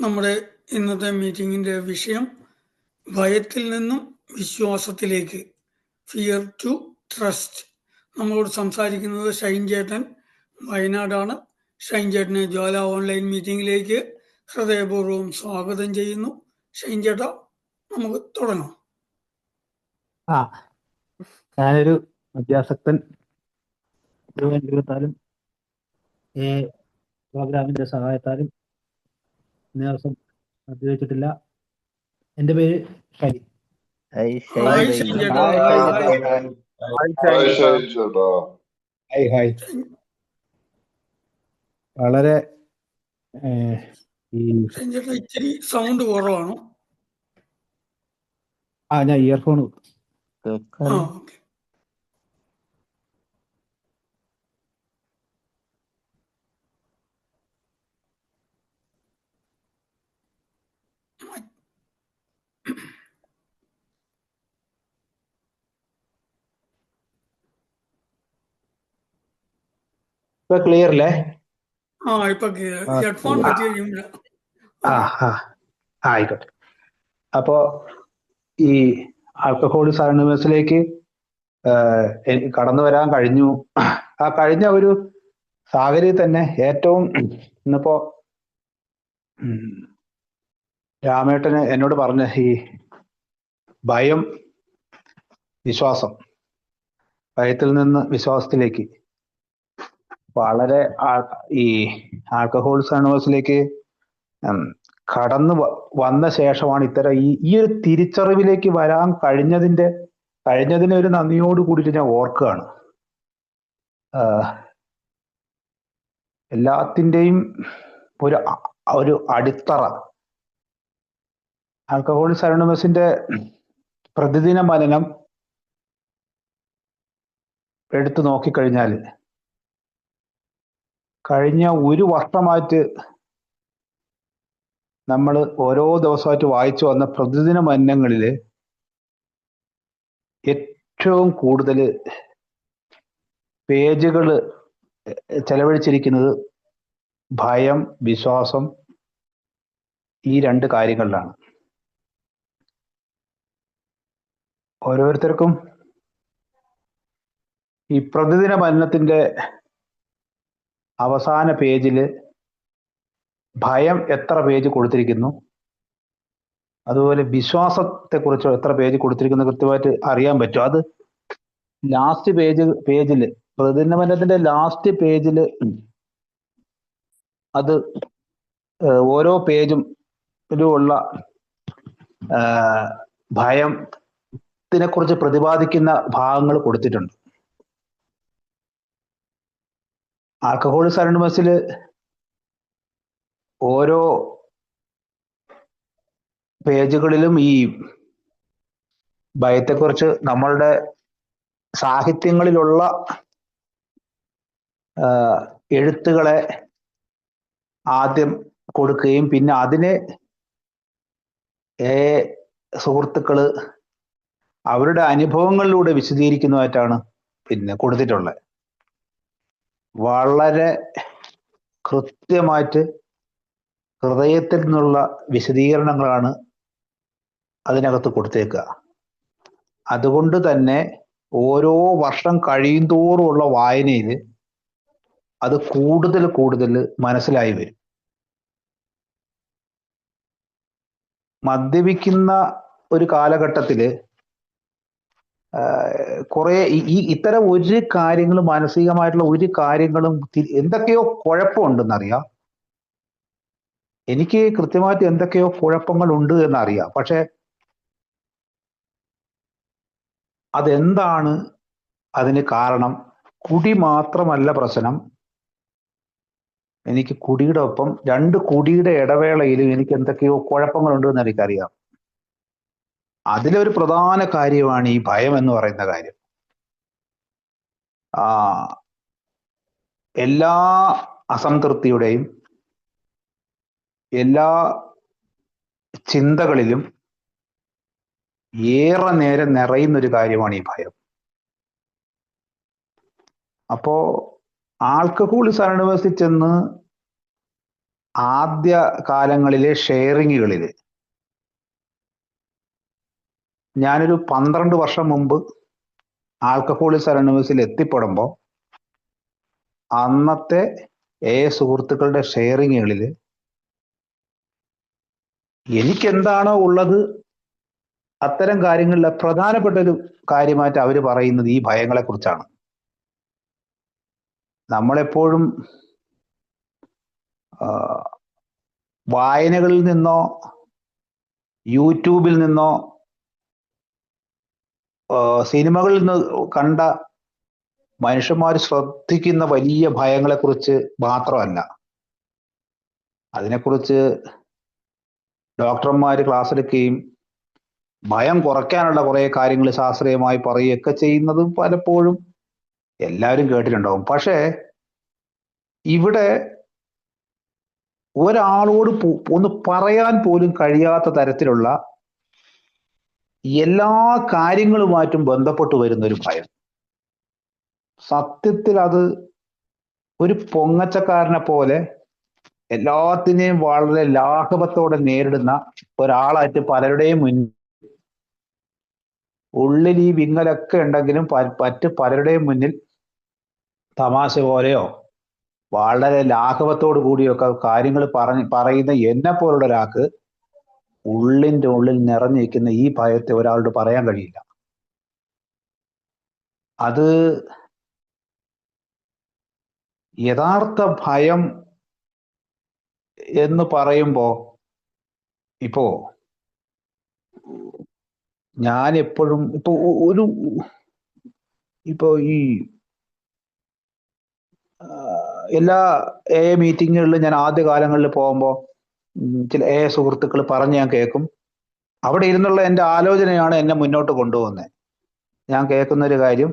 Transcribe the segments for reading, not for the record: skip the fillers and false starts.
നമ്മുടെ ഇന്നത്തെ മീറ്റിങ്ങിൻ്റെ വിഷയം ഭയത്തിൽ നിന്നും വിശ്വാസത്തിലേക്ക്, ഫിയർ ടു ട്രസ്റ്റ്. നമ്മളോട് സംസാരിക്കുന്നത് ഷൈൻ ചേട്ടൻ വയനാടാണ്. ഷൈൻ ചേട്ടനെ ജ്വാല ഓൺലൈൻ മീറ്റിങ്ങിലേക്ക് ഹൃദയപൂർവ്വം സ്വാഗതം ചെയ്യുന്നു. ഷൈൻ ചേട്ടാ, നമുക്ക് തുടങ്ങാം. ഞാനൊരു അഭ്യാസക്തൻ അനുഗ്രഹത്താലും പ്രോഗ്രാമിന്റെ സഹായത്താലും ഇന്നേ ദിവസം അധ്യയിച്ചിട്ടില്ല. എൻ്റെ പേര് ഷൈൻ. വളരെ ഇച്ചിരി സൗണ്ട് കുറവാണോ? ഞാൻ ഇയർഫോൺ ഇപ്പൊ ക്ലിയർ അല്ലേ? ഹെഡ്ഫോൺ ആയിക്കോട്ടെ. അപ്പോ ഈ ആൽക്കഹോളിക്സ് അനോണിമസിലേക്ക് കടന്നു വരാൻ കഴിഞ്ഞു. കഴിഞ്ഞ ഒരു സാഹചര്യത്തിൽ തന്നെ ഏറ്റവും ഇന്നിപ്പോ രാമേട്ടന് എന്നോട് പറഞ്ഞ ഈ ഭയം, വിശ്വാസം, ഭയത്തിൽ നിന്ന് വിശ്വാസത്തിലേക്ക് വളരെ ഈ ആൽക്കഹോളിക്സ് അനോണിമസിലേക്ക് കടന്നു വന്ന ശേഷമാണ് ഇത്തരം ഈ ഒരു തിരിച്ചറിവിലേക്ക് വരാൻ കഴിഞ്ഞതിനെ ഒരു നന്ദിയോട് കൂടിയിട്ട് ഞാൻ ഓർക്കുകയാണ്. എല്ലാത്തിൻ്റെയും ഒരു അടിത്തറ ആൽക്കഹോളിക്സ് അനോണിമസിന്റെ പ്രതിദിന മനനം എടുത്തു നോക്കിക്കഴിഞ്ഞാൽ കഴിഞ്ഞ ഒരു വർഷമായിട്ട് നമ്മൾ ഓരോ ദിവസമായിട്ട് വായിച്ചു വന്ന പ്രതിദിന മനനങ്ങളിൽ ഏറ്റവും കൂടുതൽ പേജുകൾ ചെലവഴിച്ചിരിക്കുന്നത് ഭയം, വിശ്വാസം, ഈ രണ്ട് കാര്യങ്ങളിലാണ്. ഓരോരുത്തർക്കും ഈ പ്രതിദിന മനനത്തിന്റെ അവസാന പേജിൽ ഭയം എത്ര പേജ് കൊടുത്തിരിക്കുന്നു, അതുപോലെ വിശ്വാസത്തെക്കുറിച്ച് എത്ര പേജ് കൊടുത്തിരിക്കുന്നു കൃത്യമായിട്ട് അറിയാൻ പറ്റും. അത് ലാസ്റ്റ് പേജിൽ പ്രതിദിന മനനത്തിന്റെ ലാസ്റ്റ് പേജിൽ അത് ഓരോ പേജും ഉള്ള ഭയത്തിനെ കുറിച്ച് പ്രതിപാദിക്കുന്ന ഭാഗങ്ങൾ കൊടുത്തിട്ടുണ്ട്. ആൽക്കഹോളിക്സ് അനോണിമസിൽ ഓരോ പേജുകളിലും ഈ ഭയത്തെക്കുറിച്ച് നമ്മളുടെ സാഹിത്യങ്ങളിലുള്ള എഴുത്തുകളെ ആദ്യം കൊടുക്കുകയും പിന്നെ അതിനെ സുഹൃത്തുക്കള് അവരുടെ അനുഭവങ്ങളിലൂടെ വിശദീകരിക്കുന്നതായിട്ടാണ് പിന്നെ കൊടുത്തിട്ടുള്ളത്. വളരെ കൃത്യമായിട്ട് ഹൃദയത്തിൽ നിന്നുള്ള വിശദീകരണങ്ങളാണ് അതിനകത്ത് കൊടുത്തേക്കുക. അതുകൊണ്ട് തന്നെ ഓരോ വർഷം കഴിയുന്തോറുമുള്ള വായനയിൽ അത് കൂടുതൽ മനസ്സിലായി വരും. മദ്യപിക്കുന്ന ഒരു കാലഘട്ടത്തില് കുറെ ഇത്തരം ഒരു കാര്യങ്ങളും മാനസികമായിട്ടുള്ള ഒരു കാര്യങ്ങളും എന്തൊക്കെയോ കുഴപ്പമുണ്ടെന്നറിയാം. എനിക്ക് കൃത്യമായിട്ട് എന്തൊക്കെയോ കുഴപ്പങ്ങൾ ഉണ്ട് എന്നറിയാം. പക്ഷെ അതെന്താണ് അതിന് കാരണം? കുടി മാത്രമല്ല പ്രശ്നം. എനിക്ക് കുടിയുടെ ഒപ്പം 2 കുടിയുടെ ഇടവേളയിലും എനിക്ക് എന്തൊക്കെയോ കുഴപ്പങ്ങളുണ്ട് എന്ന് എനിക്കറിയാം. അതിലൊരു പ്രധാന കാര്യമാണ് ഈ ഭയം എന്ന് പറയുന്ന കാര്യം. എല്ലാ അസംതൃപ്തിയുടെയും എല്ലാ ചിന്തകളിലും ഏറെ നേരം നിറയുന്നൊരു കാര്യമാണ് ഈ ഭയം. അപ്പോ ആൽക്കഹോളിക്സ് അനോണിമസിൽ ചെന്ന് ആദ്യ കാലങ്ങളിലെ ഷെയറിങ്ങുകളിൽ ഞാനൊരു 12 വർഷം മുമ്പ് ആൽക്കഹോളിക്സ് അനോണിമസിൽ എത്തിപ്പെടുമ്പോൾ അന്നത്തെ സുഹൃത്തുക്കളുടെ ഷെയറിങ്ങുകളിൽ എനിക്കെന്താണോ ഉള്ളത് അത്തരം കാര്യങ്ങളിൽ പ്രധാനപ്പെട്ട ഒരു കാര്യമായിട്ട് അവർ പറയുന്നത് ഈ ഭയങ്ങളെ കുറിച്ചാണ്. നമ്മളെപ്പോഴും വായനകളിൽ നിന്നോ യൂട്യൂബിൽ നിന്നോ സിനിമകളിൽ നിന്ന് കണ്ട മനുഷ്യന്മാർ ശ്രദ്ധിക്കുന്ന വലിയ ഭയങ്ങളെക്കുറിച്ച് മാത്രമല്ല, അതിനെക്കുറിച്ച് ഡോക്ടർമാർ ക്ലാസ് എടുക്കുകയും ഭയം കുറയ്ക്കാനുള്ള കുറെ കാര്യങ്ങൾ ശാസ്ത്രീയമായി പറയുകയൊക്കെ ചെയ്യുന്നത് പലപ്പോഴും എല്ലാവരും കേട്ടിട്ടുണ്ടാവും. പക്ഷേ ഇവിടെ ഒരാളോട് ഒന്ന് പറയാൻ പോലും കഴിയാത്ത തരത്തിലുള്ള എല്ലാ കാര്യങ്ങളുമായിട്ടും ബന്ധപ്പെട്ട് വരുന്ന ഒരു ഭയം. സത്യത്തിൽ അത് ഒരു പൊങ്ങച്ചക്കാരനെ പോലെ എല്ലാത്തിനെയും വളരെ ലാഘവത്തോടെ നേരിടുന്ന ഒരാളായിട്ട് പലരുടെയും മുന്നിൽ, ഉള്ളിൽ ഈ വിങ്ങലൊക്കെ ഉണ്ടെങ്കിലും പലരുടെയും മുന്നിൽ തമാശ പോലെയോ വളരെ ലാഘവത്തോടു കൂടിയൊക്കെ കാര്യങ്ങൾ പറയുന്ന എന്നെ പോലുള്ള ഒരാൾക്ക് ഉള്ളിൻ്റെ ഉള്ളിൽ നിറഞ്ഞിരിക്കുന്ന ഈ ഭയത്തെ ഒരാളോട് പറയാൻ കഴിയില്ല. അത് യഥാർത്ഥ ഭയം എന്ന് പറയുമ്പോൾ ഇപ്പോ ഞാൻ എപ്പോഴും ഇപ്പോ ഈ എല്ലാ മീറ്റിങ്ങുകളിലും ഞാൻ ആദ്യ കാലങ്ങളിൽ പോകുമ്പോൾ ചില സുഹൃത്തുക്കൾ പറഞ്ഞ് ഞാൻ കേൾക്കും. അവിടെ ഇരുന്നുള്ള എൻ്റെ ആലോചനയാണ് എന്നെ മുന്നോട്ട് കൊണ്ടുപോകുന്നത്. ഞാൻ കേൾക്കുന്ന ഒരു കാര്യം,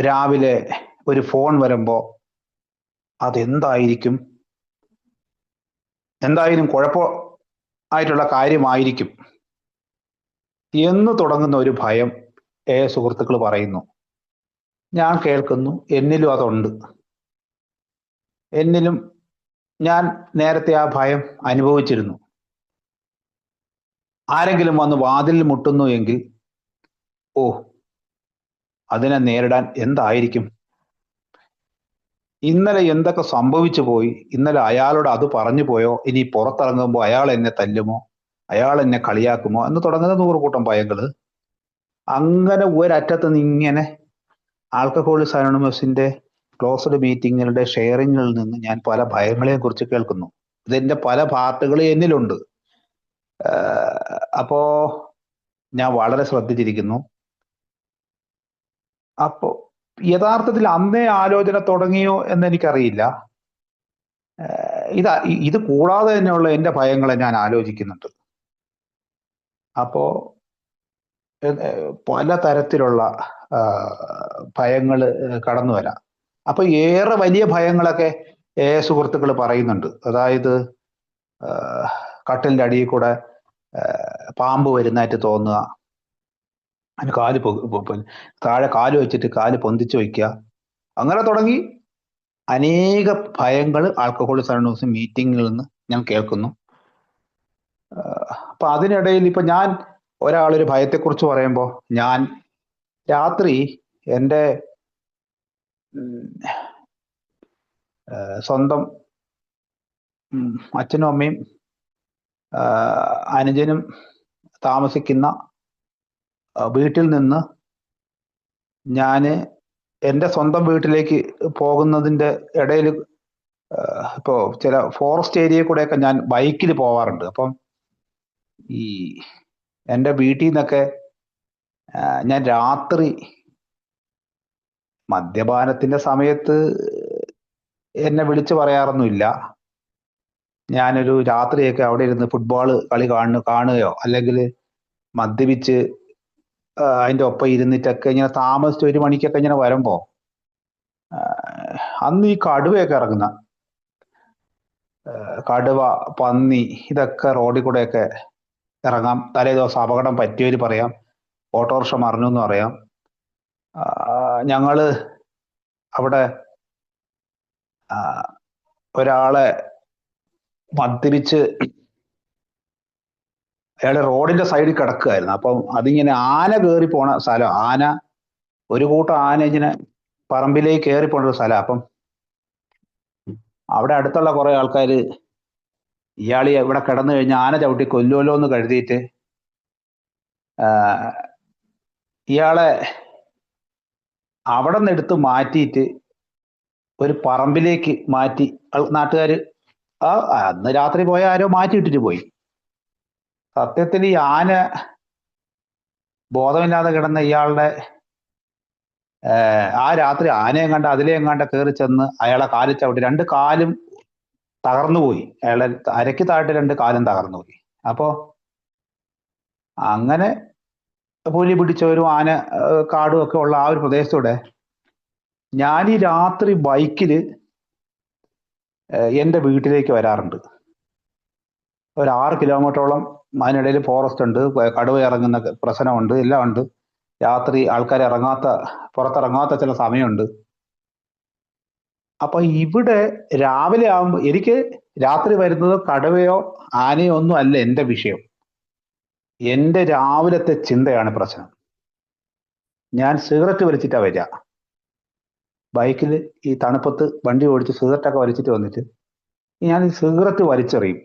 രാവിലെ ഒരു ഫോൺ വരുമ്പോൾ അതെന്തായിരിക്കും, എന്തായാലും കുഴപ്പമായിട്ടുള്ള കാര്യമായിരിക്കും എന്ന് തുടങ്ങുന്ന ഒരു ഭയം സുഹൃത്തുക്കൾ പറയുന്നു. ഞാൻ കേൾക്കുന്നു, എന്നിലും അതുണ്ട്. എന്നിലും ഞാൻ നേരത്തെ ആ ഭയം അനുഭവിച്ചിരുന്നു. ആരെങ്കിലും വന്ന് വാതിലിൽ മുട്ടുന്നു എങ്കിൽ അതിനെ നേരിടാൻ എന്തായിരിക്കും, ഇന്നലെ എന്തൊക്കെ സംഭവിച്ചു പോയി, ഇന്നലെ അയാളോട് അത് പറഞ്ഞു പോയോ, ഇനി പുറത്തിറങ്ങുമ്പോൾ അയാൾ എന്നെ തല്ലുമോ, അയാൾ എന്നെ കളിയാക്കുമോ എന്ന് തുടങ്ങുന്ന 100 കൂട്ടം ഭയങ്ങൾ. അങ്ങനെ ഒരറ്റത്ത് നിന്ന് ഇങ്ങനെ ആൽക്കഹോളിക്സ് അനോണിമസിന്റെ ക്ലോസ്ഡ് മീറ്റിങ്ങുകളുടെ ഷെയറിങ്ങുകളിൽ നിന്ന് ഞാൻ പല ഭയങ്ങളെ കുറിച്ച് കേൾക്കുന്നു. ഇതിന്റെ പല പാർട്ടുകൾ എന്നിലുണ്ട്. അപ്പോ ഞാൻ വളരെ ശ്രദ്ധിച്ചിരിക്കുന്നു. അപ്പോ യഥാർത്ഥത്തിൽ അന്നേ ആലോചന തുടങ്ങിയോ എന്ന് എനിക്കറിയില്ല. ഇത് കൂടാതെ തന്നെയുള്ള എൻ്റെ ഭയങ്ങളെ ഞാൻ ആലോചിക്കുന്നുണ്ട്. അപ്പോ പല തരത്തിലുള്ള ഭയങ്ങൾ കടന്നു വരാം. അപ്പൊ ഏറെ വലിയ ഭയങ്ങളൊക്കെ സുഹൃത്തുക്കൾ പറയുന്നുണ്ട്. അതായത് കട്ടിലിന്റെ അടിയിൽ കൂടെ പാമ്പ് വരുന്നതായിട്ട് തോന്നുക, അതിന് താഴെ കാല് വെച്ചിട്ട് കാല് പൊന്തിച്ചു വയ്ക്കുക, അങ്ങനെ തുടങ്ങി അനേക ഭയങ്ങൾ ആൽക്കഹോളിക്സ് അനോണിമസ് മീറ്റിങ്ങിൽ നിന്ന് ഞാൻ കേൾക്കുന്നു. അപ്പൊ അതിനിടയിൽ ഇപ്പൊ ഞാൻ ഒരാളൊരു ഭയത്തെക്കുറിച്ച് പറയുമ്പോൾ, ഞാൻ രാത്രി എൻ്റെ സ്വന്തം അച്ഛനും അമ്മയും അനുജനും താമസിക്കുന്ന വീട്ടിൽ നിന്ന് ഞാൻ എൻ്റെ സ്വന്തം വീട്ടിലേക്ക് പോകുന്നതിൻ്റെ ഇടയിൽ ഇപ്പോൾ ചില ഫോറസ്റ്റ് ഏരിയയിൽ കൂടെയൊക്കെ ഞാൻ ബൈക്കിൽ പോവാറുണ്ട്. അപ്പം ഈ എൻ്റെ വീട്ടിൽ നിന്നൊക്കെ ഞാൻ രാത്രി മദ്യപാനത്തിന്റെ സമയത്ത് എന്നെ വിളിച്ചു പറയാറൊന്നുമില്ല. ഞാനൊരു രാത്രിയൊക്കെ അവിടെ ഇരുന്ന് ഫുട്ബോൾ കളി കാണുകയോ അല്ലെങ്കിൽ മദ്യപിച്ച് അതിൻ്റെ ഒപ്പം ഇരുന്നിട്ടൊക്കെ ഇങ്ങനെ താമസിച്ച് 1 മണിക്കൊക്കെ ഇങ്ങനെ വരുമ്പോ അന്ന് ഈ കടുവയൊക്കെ ഇറങ്ങുന്ന കടുവ, പന്നി ഇതൊക്കെ റോഡിൽ കൂടെയൊക്കെ ഇറങ്ങാം. തലേ ദിവസം അപകടം പറ്റിയവര് പറയാം, ഓട്ടോറിക്ഷ മറിഞ്ഞു എന്ന് പറയാം. ഞങ്ങള് അവിടെ ഒരാളെ മദ്യപിച്ച് അയാള് റോഡിന്റെ സൈഡിൽ കിടക്കുകയായിരുന്നു. അപ്പം അതിങ്ങനെ ആന കയറി പോണ സ്ഥലം. ഒരു കൂട്ടം ആന ഇങ്ങനെ പറമ്പിലേക്ക് കയറി പോണ ഒരു സ്ഥലം. അപ്പം അവിടെ അടുത്തുള്ള കുറെ ആൾക്കാര് ഇയാൾ ഇവിടെ കിടന്നു കഴിഞ്ഞാൽ ആന ചവിട്ടി കൊല്ലുമല്ലോ എന്ന് കരുതിയിട്ട് ഇയാളെ അവിടെ നിന്ന് എടുത്ത് മാറ്റിയിട്ട് ഒരു പറമ്പിലേക്ക് മാറ്റി നാട്ടുകാര് അന്ന് രാത്രി പോയ ആരോ മാറ്റിയിട്ടിട്ട് പോയി. സത്യത്തിൽ ഈ ആന ബോധമില്ലാതെ കിടന്ന ഇയാളുടെ ആ രാത്രി ആനയും കണ്ട് അതിലെയും കണ്ട കയറി ചെന്ന് അയാളെ കാലിൽ ചവിട്ടി 2 കാലും തകർന്നുപോയി. അയാളെ അരയ്ക്ക് താഴെ 2 കാലും തകർന്നുപോയി. അപ്പോ അങ്ങനെ പുലി പിടിച്ചവരും ആന കാടും ഒക്കെ ഉള്ള ആ ഒരു പ്രദേശത്തൂടെ ഞാൻ ഈ രാത്രി ബൈക്കില് എൻ്റെ വീട്ടിലേക്ക് വരാറുണ്ട്. ഒരു 6 കിലോമീറ്ററോളം അതിനിടയിൽ ഫോറസ്റ്റ് ഉണ്ട്, കടുവ ഇറങ്ങുന്ന പ്രശ്നമുണ്ട്, എല്ലാം ഉണ്ട്. രാത്രി ആൾക്കാർ പുറത്തിറങ്ങാത്ത ചില സമയമുണ്ട്. അപ്പൊ ഇവിടെ രാവിലെ ആകുമ്പോൾ എനിക്ക് രാത്രി വരുന്നത് കടുവയോ ആനയോ ഒന്നും അല്ല എൻ്റെ വിഷയം. എൻ്റെ രാവിലത്തെ ചിന്തയാണ് പ്രശ്നം. ഞാൻ സിഗരറ്റ് വലിച്ചിട്ടാ വരിക. ബൈക്കിൽ ഈ തണുപ്പത്ത് വണ്ടി ഓടിച്ച് സിഗരറ്റൊക്കെ വലിച്ചിട്ട് വന്നിട്ട് ഞാൻ ഈ സിഗരറ്റ് വലിച്ചെറിയും.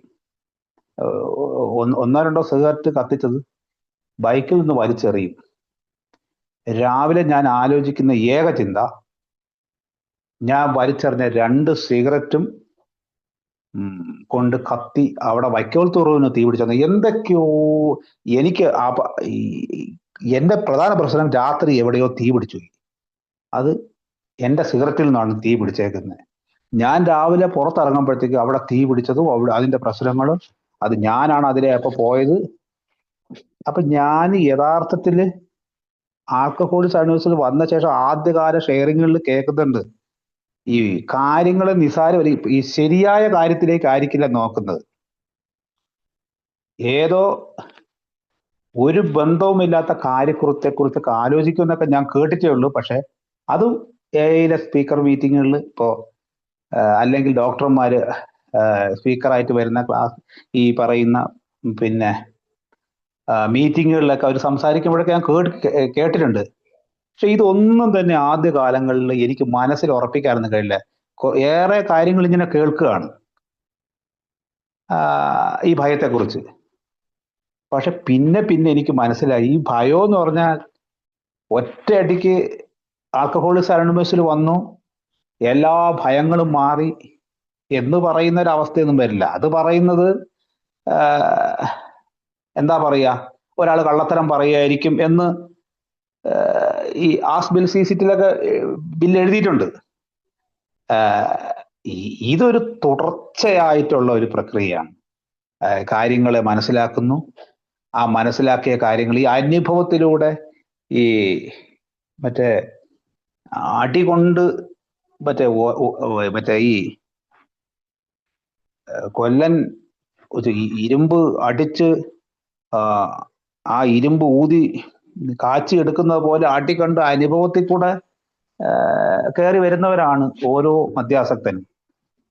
1-2 സിഗരറ്റ് കത്തിച്ചത് ബൈക്കിൽ നിന്ന് വലിച്ചെറിയും. രാവിലെ ഞാൻ ആലോചിക്കുന്ന ഏക ചിന്ത, ഞാൻ വലിച്ചെറിഞ്ഞ 2 സിഗരറ്റും കൊണ്ട് കത്തി അവിടെ വൈക്കോൽ തുറവിന് തീ പിടിച്ചു. എന്തൊക്കെയോ എനിക്ക് എന്റെ പ്രധാന പ്രശ്നം രാത്രി എവിടെയോ തീ പിടിച്ചു. അത് എന്റെ സിഗരറ്റിൽ നിന്നാണ് തീ പിടിച്ചേക്കുന്നത്. ഞാൻ രാവിലെ പുറത്തിറങ്ങുമ്പോഴത്തേക്ക് അവിടെ തീ പിടിച്ചതും അതിന്റെ പ്രശ്നങ്ങളും അത് ഞാനാണ് അതിലെ അപ്പൊ പോയത്. അപ്പൊ ഞാൻ യഥാർത്ഥത്തില് ആൽക്കഹോളിക്സ് അനോണിമസിൽ വന്ന ശേഷം ആദ്യകാല ഷെയറിങ്ങുകളിൽ കേൾക്കുന്നുണ്ട്, ഈ കാര്യങ്ങൾ നിസാരം ഈ ശരിയായ കാര്യത്തിലേക്ക് ആയിരിക്കില്ല നോക്കുന്നത്. ഏതോ ഒരു ബന്ധവുമില്ലാത്ത കാര്യത്തെക്കുറിച്ചൊക്കെ ആലോചിക്കുമെന്നൊക്കെ ഞാൻ കേട്ടിട്ടേ ഉള്ളൂ. പക്ഷെ അതും എയിലെ സ്പീക്കർ മീറ്റിങ്ങുകളിൽ ഇപ്പോ അല്ലെങ്കിൽ ഡോക്ടർമാര് സ്പീക്കറായിട്ട് വരുന്ന ക്ലാസ് ഈ പറയുന്ന പിന്നെ മീറ്റിങ്ങുകളിലൊക്കെ അവർ സംസാരിക്കുമ്പോഴൊക്കെ ഞാൻ കേട്ടിട്ടുണ്ട്. പക്ഷെ ഇതൊന്നും തന്നെ ആദ്യ കാലങ്ങളിൽ എനിക്ക് മനസ്സിൽ ഉറപ്പിക്കാനൊന്നും കഴിയില്ല. ഏറെ കാര്യങ്ങൾ ഇങ്ങനെ കേൾക്കുകയാണ് ഈ ഭയത്തെക്കുറിച്ച്. പക്ഷെ പിന്നെ എനിക്ക് മനസ്സിലായി, ഈ ഭയം എന്ന് പറഞ്ഞാൽ ഒറ്റയടിക്ക് ആൽക്കഹോളിക്സ് അനോണിമസിൽ വന്നു എല്ലാ ഭയങ്ങളും മാറി എന്ന് പറയുന്ന ഒരു അവസ്ഥയൊന്നും വരില്ല. അത് പറയുന്നത് എന്താ പറയുക, ഒരാൾ കള്ളത്തരം പറയുമായിരിക്കും എന്ന് ഈ ആസ് ബിൽ സീസിറ്റിലൊക്കെ ബില്ല് എഴുതിയിട്ടുണ്ട്. ഇതൊരു തുടർച്ചയായിട്ടുള്ള ഒരു പ്രക്രിയയാണ്. കാര്യങ്ങളെ മനസ്സിലാക്കുന്നു, ആ മനസ്സിലാക്കിയ കാര്യങ്ങൾ ഈ അനുഭവത്തിലൂടെ ഈ മറ്റേ അടി കൊണ്ട് മറ്റേ ഈ കൊല്ലൻ ഇരുമ്പ് അടിച്ച് ആ ഇരുമ്പ് ഊതി കാച്ചി എടുക്കുന്നത് പോലെ ആട്ടിക്കണ്ട് അനുഭവത്തിൽ കൂടെ കയറി വരുന്നവരാണ് ഓരോ മദ്യാസക്തനും.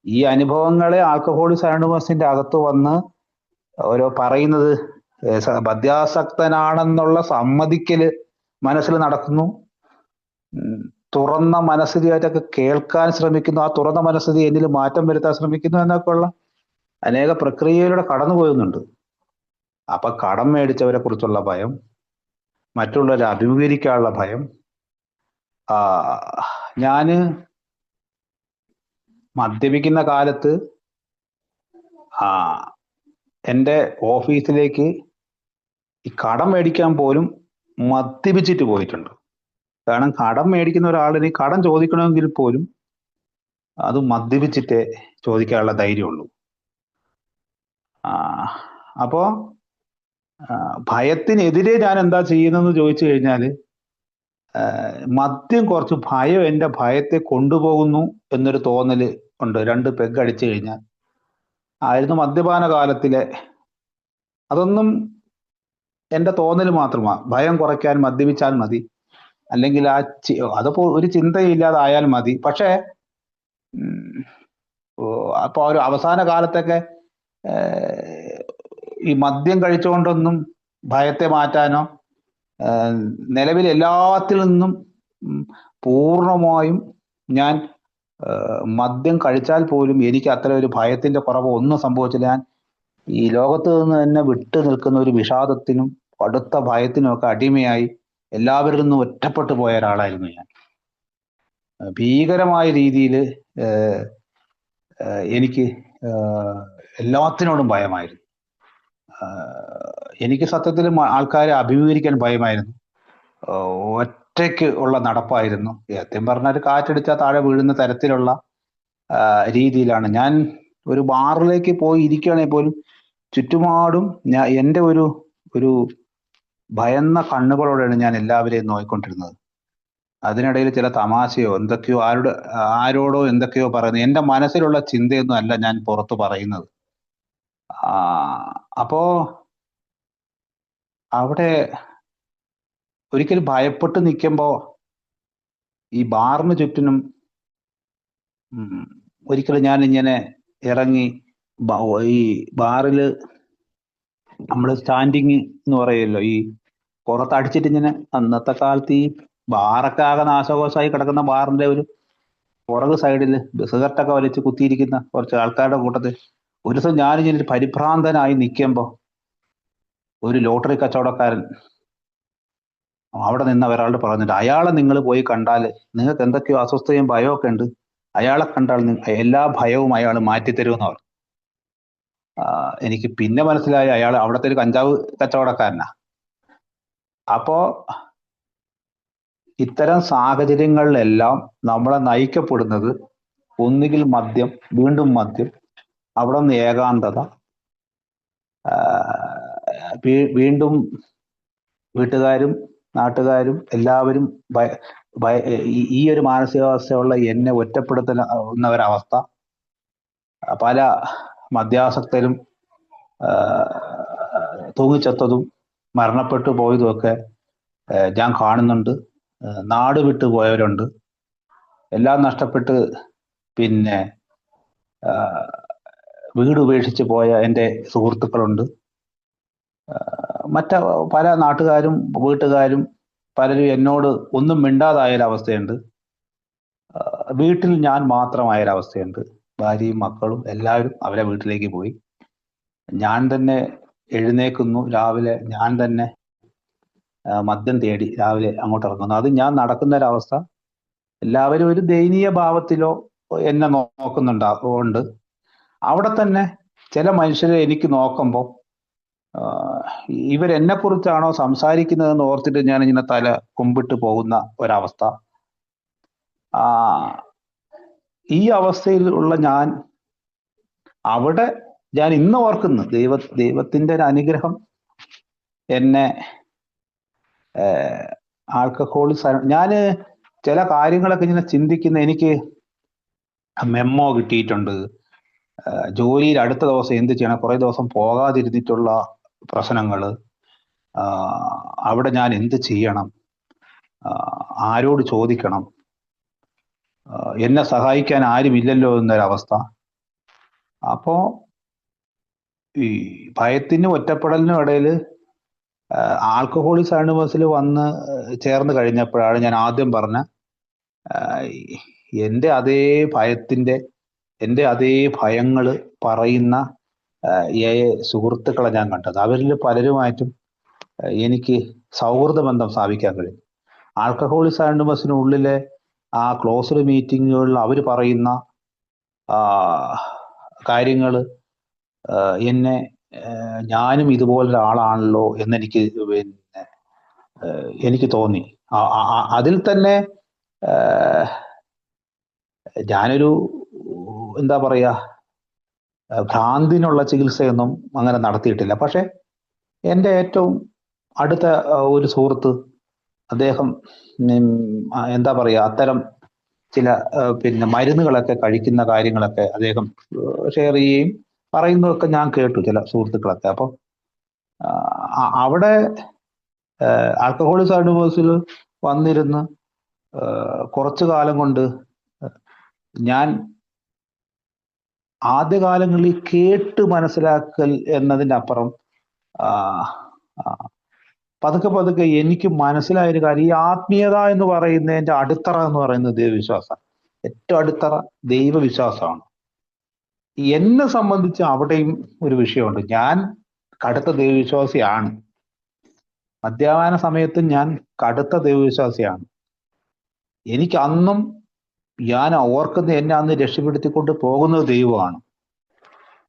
ഈ അനുഭവങ്ങളെ ആൽക്കഹോളിക്സ് അനോണിമസിന്റെ അകത്ത് വന്ന് ഓരോ പറയുന്നത് മദ്യാസക്തനാണെന്നുള്ള സമ്മതിക്കല് മനസ്സിൽ നടക്കുന്നു. തുറന്ന മനസ്ഥിതിയായിട്ടൊക്കെ കേൾക്കാൻ ശ്രമിക്കുന്നു, ആ തുറന്ന മനസ്ഥിതി എന്നിൽ മാറ്റം വരുത്താൻ ശ്രമിക്കുന്നു എന്നൊക്കെ ഉള്ള അനേക പ്രക്രിയയിലൂടെ കടന്നു പോകുന്നുണ്ട്. അപ്പൊ കടം മേടിച്ചവരെ കുറിച്ചുള്ള ഭയം, മറ്റുള്ളവരെ അഭിമുഖീകരിക്കാനുള്ള ഭയം. ഞാന് മദ്യപിക്കുന്ന കാലത്ത് എൻ്റെ ഓഫീസിലേക്ക് ഈ കടം മേടിക്കാൻ പോലും മദ്യപിച്ചിട്ട് പോയിട്ടുണ്ട്. കാരണം കടം മേടിക്കുന്ന ഒരാളിന് കടം ചോദിക്കണമെങ്കിൽ പോലും അത് മദ്യപിച്ചിട്ടേ ചോദിക്കാനുള്ള ധൈര്യമുള്ളൂ. അപ്പോ ഭയത്തിനെതിരെ ഞാൻ എന്താ ചെയ്യുന്നതെന്ന് ചോദിച്ചു കഴിഞ്ഞാൽ, മദ്യം കുറച്ച് ഭയം എൻ്റെ ഭയത്തെ കൊണ്ടുപോകുന്നു എന്നൊരു തോന്നല് ഉണ്ട്. 2 പെഗ് അടിച്ചു കഴിഞ്ഞാൽ ആയിരുന്നു മദ്യപാന കാലത്തിലെ. അതൊന്നും എൻ്റെ തോന്നൽ മാത്രമാണ്. ഭയം കുറയ്ക്കാൻ മദ്യപിച്ചാൽ മതി, അല്ലെങ്കിൽ അതിപ്പോ ഒരു ചിന്തയില്ലാതായാൽ മതി. പക്ഷേ അപ്പൊ ഒരു അവസാന കാലത്തൊക്കെ ഈ മദ്യം കഴിച്ചുകൊണ്ടൊന്നും ഭയത്തെ മാറ്റാനോ നിലവിൽ എല്ലാത്തിൽ നിന്നും പൂർണ്ണമായും ഞാൻ മദ്യം കഴിച്ചാൽ പോലും എനിക്ക് അത്ര ഒരു ഭയത്തിന്റെ കുറവ് ഒന്നും സംഭവിച്ചില്ല. ഞാൻ ഈ ലോകത്ത് നിന്ന് തന്നെ വിട്ടു നിൽക്കുന്ന ഒരു വിഷാദത്തിനും കടുത്ത ഭയത്തിനും ഒക്കെ അടിമയായി എല്ലാവരിൽ നിന്നും ഒറ്റപ്പെട്ടു പോയ ഒരാളായിരുന്നു ഞാൻ. ഭീകരമായ രീതിയിൽ എനിക്ക് എല്ലാത്തിനോടും ഭയമായിരുന്നു. എനിക്ക് സത്യത്തിൽ ആൾക്കാരെ അഭിമുഖീകരിക്കാൻ ഭയമായിരുന്നു. ഒറ്റയ്ക്ക് ഉള്ള നടപ്പായിരുന്നു. സത്യം പറഞ്ഞാൽ കാറ്റടിച്ചാൽ താഴെ വീഴുന്ന തരത്തിലുള്ള രീതിയിലാണ് ഞാൻ. ഒരു ബാറിലേക്ക് പോയി ഇരിക്കുകയാണെങ്കിൽ പോലും ചുറ്റുപാടും എൻ്റെ ഒരു ഭയന്ന കണ്ണുകളോടെയാണ് ഞാൻ എല്ലാവരെയും നോക്കിക്കൊണ്ടിരുന്നത്. അതിനിടയിൽ ചില തമാശയോ എന്തൊക്കെയോ ആരോടോ എന്തൊക്കെയോ പറയുന്നത് എൻ്റെ മനസ്സിലുള്ള ചിന്തയൊന്നും അല്ല ഞാൻ പുറത്ത് പറയുന്നത്. അപ്പോ അവിടെ ഒരിക്കലും ഭയപ്പെട്ട് നിൽക്കുമ്പോ ഈ ബാറിന് ചുറ്റിനും ഒരിക്കലും ഞാൻ ഇങ്ങനെ ഇറങ്ങി ഈ ബാറില് നമ്മൾ സ്റ്റാൻഡിങ് എന്ന് പറയുമല്ലോ, ഈ പുറത്തടിച്ചിട്ട് ഇങ്ങനെ അന്നത്തെ കാലത്ത് ഈ ബാറൊക്കെ ആകെ നാശകോശമായി കിടക്കുന്ന ബാറിന്റെ ഒരു പുറകു സൈഡിൽ സിഗരറ്റൊക്കെ വലിച്ച് കുത്തിയിരിക്കുന്ന കുറച്ച് ആൾക്കാരുടെ കൂട്ടത്തിൽ ഒരു ദിവസം ഞാനിങ്ങനെ ഒരു പരിഭ്രാന്തനായി നിൽക്കുമ്പോ ഒരു ലോട്ടറി കച്ചവടക്കാരൻ അവിടെ നിന്ന് ഒരാളോട് പറഞ്ഞിട്ട്, അയാളെ നിങ്ങൾ പോയി കണ്ടാൽ നിങ്ങൾക്ക് എന്തൊക്കെയോ അസ്വസ്ഥയും ഭയമൊക്കെ ഉണ്ട്, അയാളെ കണ്ടാൽ എല്ലാ ഭയവും അയാൾ മാറ്റിത്തരുമെന്ന് പറഞ്ഞു. എനിക്ക് പിന്നെ മനസ്സിലായി അയാൾ അവിടുത്തെ ഒരു കഞ്ചാവ് കച്ചവടക്കാരനാ. അപ്പോ ഇത്തരം സാഹചര്യങ്ങളിലെല്ലാം നമ്മളെ നയിക്കപ്പെടുന്നത് ഒന്നുകിൽ മദ്യം, വീണ്ടും മദ്യം, അവിടെ നിന്ന് ഏകാന്തത, വീണ്ടും വീട്ടുകാരും നാട്ടുകാരും എല്ലാവരും ഈ ഒരു മാനസികാവസ്ഥയുള്ള എന്നെ ഒറ്റപ്പെടുത്തുന്ന ഒരവസ്ഥ, പല മദ്യാസക്തരും തൂങ്ങിച്ചത്തതും മരണപ്പെട്ടു പോയതുമൊക്കെ ഞാൻ കാണുന്നുണ്ട്. നാട് വിട്ടു പോയവരുണ്ട്, എല്ലാം നഷ്ടപ്പെട്ട് പിന്നെ വീട് ഉപേക്ഷിച്ച് പോയ എൻ്റെ സുഹൃത്തുക്കളുണ്ട്. പല നാട്ടുകാരും വീട്ടുകാരും പലരും എന്നോട് ഒന്നും മിണ്ടാതായൊരവസ്ഥയുണ്ട്. വീട്ടിൽ ഞാൻ മാത്രമായൊരവസ്ഥയുണ്ട്. ഭാര്യയും മക്കളും എല്ലാവരും അവരെ വീട്ടിലേക്ക് പോയി. ഞാൻ തന്നെ എഴുന്നേക്കുന്നു രാവിലെ, ഞാൻ തന്നെ മദ്യം തേടി രാവിലെ അങ്ങോട്ട് ഇറങ്ങുന്നു. അത് ഞാൻ നടക്കുന്ന ഒരവസ്ഥ. എല്ലാവരും ഒരു ദയനീയ ഭാവത്തിലോ എന്നെ നോക്കുന്നുണ്ട്. അവിടെ തന്നെ ചില മനുഷ്യരെ എനിക്ക് നോക്കുമ്പോൾ ഇവരെന്നെ കുറിച്ചാണോ സംസാരിക്കുന്നതെന്ന് ഓർത്തിട്ട് ഞാൻ ഇങ്ങനെ തല കുമ്പിട്ട് പോകുന്ന ഒരവസ്ഥ. ഈ അവസ്ഥയിൽ ഉള്ള അവിടെ ഞാൻ ഇന്ന് ഓർക്കുന്നു, ദൈവത്തിന്റെ ഒരു അനുഗ്രഹം എന്നെ ഞാൻ ചില കാര്യങ്ങളൊക്കെ ഇങ്ങനെ ചിന്തിക്കുന്ന, എനിക്ക് മെമ്മോ കിട്ടിയിട്ടുണ്ട്, ജോലിയിൽ അടുത്ത ദിവസം എന്ത് ചെയ്യണം, കുറെ ദിവസം പോകാതിരുന്നിട്ടുള്ള പ്രശ്നങ്ങൾ, അവിടെ ഞാൻ എന്ത് ചെയ്യണം, ആരോട് ചോദിക്കണം, എന്നെ സഹായിക്കാൻ ആരുമില്ലല്ലോ എന്നൊരവസ്ഥ. അപ്പോ ഈ ഭയത്തിനും ഒറ്റപ്പെടലിനും ഇടയിൽ ആൽക്കഹോളിക്സ് അനോണിമസിൽ വന്ന് ചേർന്ന് കഴിഞ്ഞപ്പോഴാണ് ഞാൻ ആദ്യം പറഞ്ഞ എൻ്റെ അതേ ഭയങ്ങൾ പറയുന്ന സുഹൃത്തുക്കളെ ഞാൻ കണ്ടത്. അവരിൽ പലരുമായിട്ടും എനിക്ക് സൗഹൃദ ബന്ധം സ്ഥാപിക്കാൻ കഴിയും. ആൽക്കഹോളിക്സ് അനോണിമസിനുള്ളിലെ ആ ക്ലോസ്ഡ് മീറ്റിങ്ങുകളിൽ അവർ പറയുന്ന കാര്യങ്ങൾ എന്നെ ഞാനും ഇതുപോലൊരാളാണല്ലോ എന്നെനിക്ക് എനിക്ക് തോന്നി. അതിൽ തന്നെ ഞാനൊരു എന്താ പറയാ, ഭ്രാന്തിനുള്ള ചികിത്സയൊന്നും അങ്ങനെ നടത്തിയിട്ടില്ല. പക്ഷെ എൻ്റെ ഏറ്റവും അടുത്ത ഒരു സുഹൃത്ത്, അദ്ദേഹം എന്താ പറയാ, അത്തരം ചില മരുന്നുകളൊക്കെ കഴിക്കുന്ന കാര്യങ്ങളൊക്കെ അദ്ദേഹം ഷെയർ ചെയ്യുകയും പറയുന്നതൊക്കെ ഞാൻ കേട്ടു, ചില സുഹൃത്തുക്കളൊക്കെ. അപ്പൊ അവിടെ ആൽക്കഹോളിക്സ് അനോണിമസിൽ വന്നിരുന്ന് കുറച്ചു കാലം കൊണ്ട് ഞാൻ ആദ്യകാലങ്ങളിൽ കേട്ട് മനസ്സിലാക്കൽ എന്നതിൻ്റെ അപ്പുറം ആ, ആ, പതുക്കെ പതുക്കെ എനിക്ക് മനസ്സിലായ ഒരു കാര്യം, ഈ ആത്മീയത എന്ന് പറയുന്നതിന്റെ അടിത്തറ എന്ന് പറയുന്നത് ദൈവവിശ്വാസമാണ്. ഏറ്റവും അടിത്തറ ദൈവവിശ്വാസമാണ്. എന്നെ സംബന്ധിച്ച് അവിടെയും ഒരു വിഷയമുണ്ട്. ഞാൻ കടുത്ത ദൈവവിശ്വാസിയാണ്. മദ്യപാന സമയത്ത് ഞാൻ കടുത്ത ദൈവവിശ്വാസിയാണ്. എനിക്ക് അന്നും ഞാൻ ഓർക്കുന്ന എന്നെ അന്ന് രക്ഷപ്പെടുത്തിക്കൊണ്ട് പോകുന്നത് ദൈവമാണ്.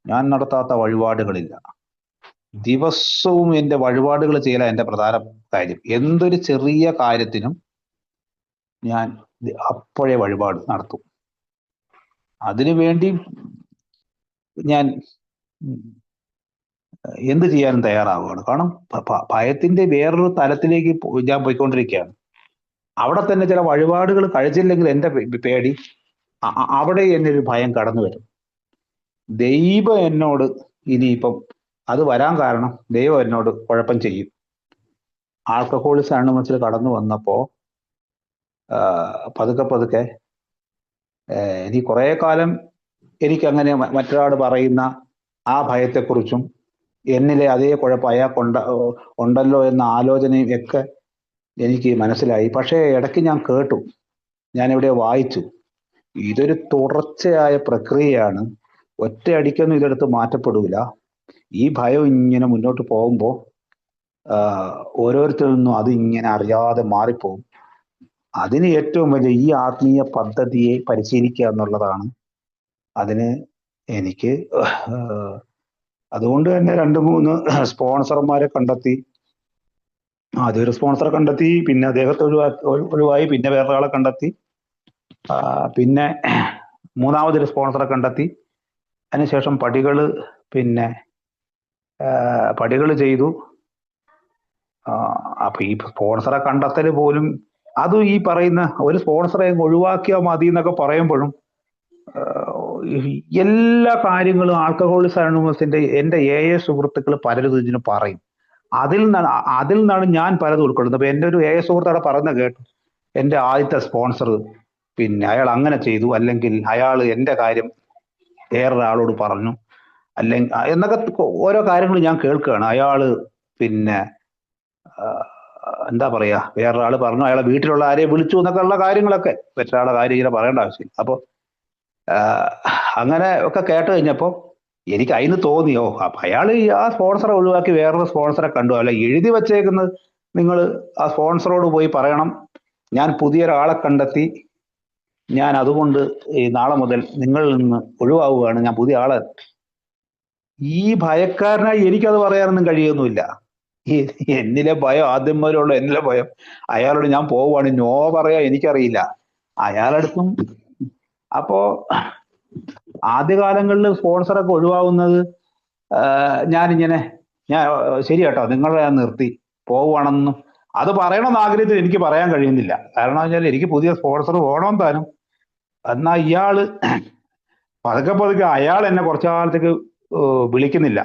ഞാൻ നടത്താത്ത വഴിപാടുകളില്ല. ദിവസവും എൻ്റെ വഴിപാടുകൾ ചെയ്യല എൻ്റെ പ്രധാന കാര്യം. എന്തൊരു ചെറിയ കാര്യത്തിനും ഞാൻ അപ്പോഴേ വഴിപാട് നടത്തും. അതിനുവേണ്ടി ഞാൻ എന്ത് ചെയ്യാനും തയ്യാറാവുകയാണ്. കാരണം ഭയത്തിന്റെ വേറൊരു തലത്തിലേക്ക് ഞാൻ പോയിക്കൊണ്ടിരിക്കുകയാണ്. അവിടെ തന്നെ ചില വഴിപാടുകൾ കഴിച്ചില്ലെങ്കിൽ എൻ്റെ പേടി അവിടെ എന്നെ ഒരു ഭയം കടന്നു വരും. ദൈവം എന്നോട് ഇനിയിപ്പം അത് വരാൻ കാരണം ദൈവം എന്നോട് കുഴപ്പം ചെയ്യും. ആൽക്കഹോളിക്സ് അണുമസിൽ കടന്നു വന്നപ്പോ പതുക്കെ പതുക്കെ എനിക്ക് കുറെ കാലം എനിക്കങ്ങനെ മറ്റൊരാൾ പറയുന്ന ആ ഭയത്തെക്കുറിച്ചും എന്നിലെ അതേ കുഴപ്പം അയാൾക്കുണ്ട ഉണ്ടല്ലോ എന്ന ആലോചനയും ഒക്കെ എനിക്ക് മനസ്സിലായി. പക്ഷേ ഇടയ്ക്ക് ഞാൻ കേട്ടു, ഞാൻ ഇവിടെ വായിച്ചു, ഇതൊരു തുടർച്ചയായ പ്രക്രിയയാണ്. ഒറ്റയടിക്കൊന്നും ഇതെടുത്ത് മാറ്റപ്പെടില്ല. ഈ ഭയം ഇങ്ങനെ മുന്നോട്ട് പോകുമ്പോൾ ഓരോരുത്തരിൽ നിന്നും അത് ഇങ്ങനെ അറിയാതെ മാറിപ്പോകും. അതിന് ഏറ്റവും വലിയ ഈ ആത്മീയ പദ്ധതിയെ പരിശീലിക്കുക എന്നുള്ളതാണ് അതിന് എനിക്ക്. അതുകൊണ്ട് തന്നെ 2-3 സ്പോൺസർമാരെ കണ്ടെത്തി. ആദ്യം ഒരു സ്പോൺസറെ കണ്ടെത്തി, പിന്നെ അദ്ദേഹത്തെ ഒഴിവായി, പിന്നെ വേറൊരാളെ കണ്ടെത്തി, പിന്നെ മൂന്നാമതൊരു സ്പോൺസറെ കണ്ടെത്തി. അതിനുശേഷം പടികൾ ചെയ്തു. അപ്പൊ ഈ സ്പോൺസറെ കണ്ടെത്തൽ പോലും, അതും ഈ പറയുന്ന ഒരു സ്പോൺസറെ ഒഴിവാക്കിയാൽ മതി എന്നൊക്കെ പറയുമ്പോഴും എല്ലാ കാര്യങ്ങളും ആൽക്കഹോളിക്സ് അനോണിമസിന്റെ എൻ്റെ സുഹൃത്തുക്കൾ പലരും ഇതിന് പറയും. അതിൽ നിന്നാണ് ഞാൻ പലതും ഉൾക്കൊള്ളുന്നത്. അപ്പൊ എൻ്റെ ഒരു സുഹൃത്ത് അവിടെ പറയുന്ന കേട്ടു, എൻ്റെ ആദ്യത്തെ സ്പോൺസർ പിന്നെ അയാൾ അങ്ങനെ ചെയ്തു, അല്ലെങ്കിൽ അയാൾ എൻ്റെ കാര്യം വേറൊരാളോട് പറഞ്ഞു, അല്ലെങ്കിൽ എന്നൊക്കെ ഓരോ കാര്യങ്ങൾ ഞാൻ കേൾക്കുകയാണ്. അയാള് പിന്നെ എന്താ പറയാ, വേറൊരാൾ പറഞ്ഞു, അയാളെ വീട്ടിലുള്ള ആരെയും വിളിച്ചു എന്നൊക്കെ ഉള്ള കാര്യങ്ങളൊക്കെ, മറ്റൊരാളുടെ കാര്യം ഇങ്ങനെ പറയേണ്ട ആവശ്യമില്ല. അപ്പൊ അങ്ങനെ ഒക്കെ കേട്ട് കഴിഞ്ഞപ്പോ എനിക്ക് അതിന് തോന്നിയോ, അപ്പൊ അയാൾ ആ സ്പോൺസറെ ഒഴിവാക്കി വേറൊരു സ്പോൺസറെ കണ്ടു. അല്ല, എഴുതി വച്ചേക്കുന്നത് നിങ്ങൾ ആ സ്പോൺസറോട് പോയി പറയണം, ഞാൻ പുതിയൊരാളെ കണ്ടെത്തി, ഞാൻ അതുകൊണ്ട് ഈ നാളെ മുതൽ നിങ്ങളിൽ നിന്ന് ഒഴിവാവുകയാണ്, ഞാൻ പുതിയ ആളെ. ഈ ഭയക്കാരനായി എനിക്കത് പറയാനൊന്നും കഴിയൊന്നുമില്ല. എന്നിലെ ഭയം, ആദ്യം മുതലുള്ള എന്നിലെ ഭയം, അയാളോട് ഞാൻ പോവുകയാണ്, നോ പറയാ എനിക്കറിയില്ല, അയാളടുത്തും. അപ്പോ ആദ്യകാലങ്ങളിൽ സ്പോൺസറൊക്കെ ഒഴിവാകുന്നത് ഞാൻ ശരി കേട്ടോ നിങ്ങളെ ഞാൻ നിർത്തി പോവുകയാണെന്നും അത് പറയണമെന്ന് ആഗ്രഹത്തിൽ എനിക്ക് പറയാൻ കഴിയുന്നില്ല. കാരണം വെച്ചാൽ എനിക്ക് പുതിയ സ്പോൺസർ വേണം താനും. എന്നാ ഇയാള് പതുക്കെ പതുക്കെ അയാൾ എന്നെ കുറച്ചു കാലത്തേക്ക് വിളിക്കുന്നില്ല,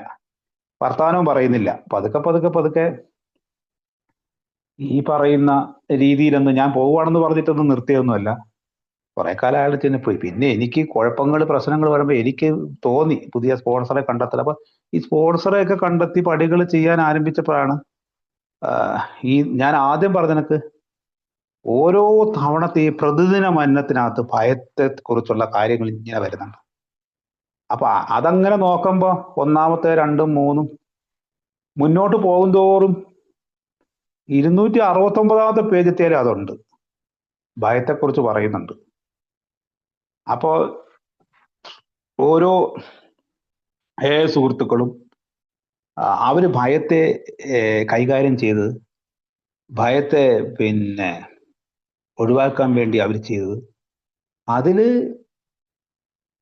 വർത്തമാനവും പറയുന്നില്ല. പതുക്കെ പതുക്കെ ഈ പറയുന്ന രീതിയിലൊന്നും ഞാൻ പോവുകയാണെന്ന് പറഞ്ഞിട്ടൊന്നും നിർത്തിയൊന്നുമല്ല. കുറെ കാലം അയാൾ ചെന്ന് പോയി. പിന്നെ എനിക്ക് പ്രശ്നങ്ങൾ വരുമ്പോൾ എനിക്ക് തോന്നി പുതിയ സ്പോൺസറെ കണ്ടെത്തൽ. അപ്പൊ ഈ സ്പോൺസറെ ഒക്കെ കണ്ടെത്തി പടികൾ ചെയ്യാൻ ആരംഭിച്ചപ്പോഴാണ് ഞാൻ ആദ്യം പറഞ്ഞ ഓരോ തവണത്തെ ഈ പ്രതിദിന മന്നത്തിനകത്ത് ഭയത്തെ കുറിച്ചുള്ള കാര്യങ്ങൾ ഇങ്ങനെ വരുന്നുണ്ട്. അപ്പൊ അതങ്ങനെ നോക്കുമ്പോ ഒന്നാമത്തെ 2ഉം 3ഉം മുന്നോട്ട് പോകും തോറും 269-ാമത്തെ പേജെത്തിയാലും അതുണ്ട്, ഭയത്തെക്കുറിച്ച് പറയുന്നുണ്ട്. അപ്പോ ഓരോ സുഹൃത്തുക്കളും അവര് ഭയത്തെ കൈകാര്യം ചെയ്ത് ഭയത്തെ പിന്നെ ഒഴിവാക്കാൻ വേണ്ടി അവർ ചെയ്തത്, അതില്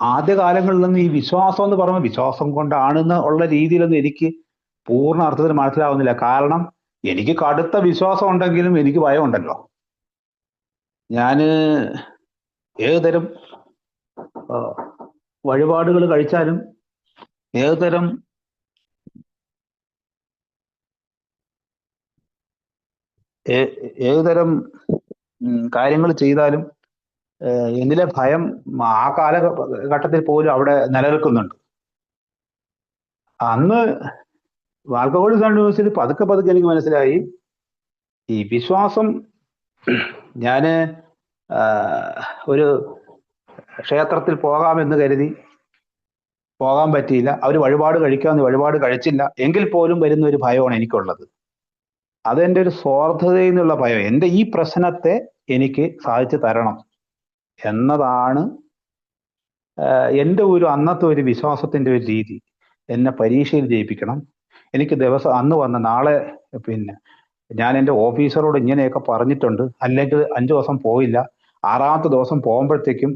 ആദ്യകാലങ്ങളിലൊന്നും ഈ വിശ്വാസം എന്ന് പറയുമ്പോൾ വിശ്വാസം കൊണ്ടാണെന്ന് ഉള്ള രീതിയിലൊന്നും എനിക്ക് പൂർണ്ണ അർത്ഥത്തിൽ മനസ്സിലാവുന്നില്ല. കാരണം എനിക്ക് കടുത്ത വിശ്വാസം ഉണ്ടെങ്കിലും എനിക്ക് ഭയമുണ്ടല്ലോ. ഞാന് ഏതുതരം വഴിപാടുകൾ കഴിച്ചാലും ഏതുതരം കാര്യങ്ങൾ ചെയ്താലും എന്നിലെ ഭയം ആ കാലഘട്ടത്തിൽ പോലും അവിടെ നിലനിൽക്കുന്നുണ്ട്. അന്ന് ആൽക്കഹോളിക് അനോണിമസിൽ പതുക്കെ പതുക്കെ എനിക്ക് മനസ്സിലായി ഈ വിശ്വാസം. ഞാന് ഒരു ക്ഷേത്രത്തിൽ പോകാമെന്ന് കരുതി പോകാൻ പറ്റിയില്ല. അവർ വഴിപാട് കഴിക്കാമെന്ന് വഴിപാട് കഴിച്ചില്ല. എങ്കിൽ പോലും വരുന്ന ഒരു ഭയമാണ് എനിക്കുള്ളത്. അതെന്റെ ഒരു സ്വാർത്ഥതയിൽ നിന്നുള്ള ഭയം. എൻ്റെ ഈ പ്രശ്നത്തെ എനിക്ക് സാധിച്ചു തരണം എന്നതാണ് എൻ്റെ ഒരു അന്നത്തെ ഒരു വിശ്വാസത്തിന്റെ ഒരു രീതി. എന്നെ പരീക്ഷയിൽ ജയിപ്പിക്കണം. എനിക്ക് ദിവസം അന്ന് വന്ന നാളെ പിന്നെ ഞാൻ എൻ്റെ ഓഫീസറോട് ഇങ്ങനെയൊക്കെ പറഞ്ഞിട്ടുണ്ട്, അല്ലെങ്കിൽ 5 ദിവസം പോയില്ല. 6ാമത്തെ ദിവസം പോകുമ്പോഴത്തേക്കും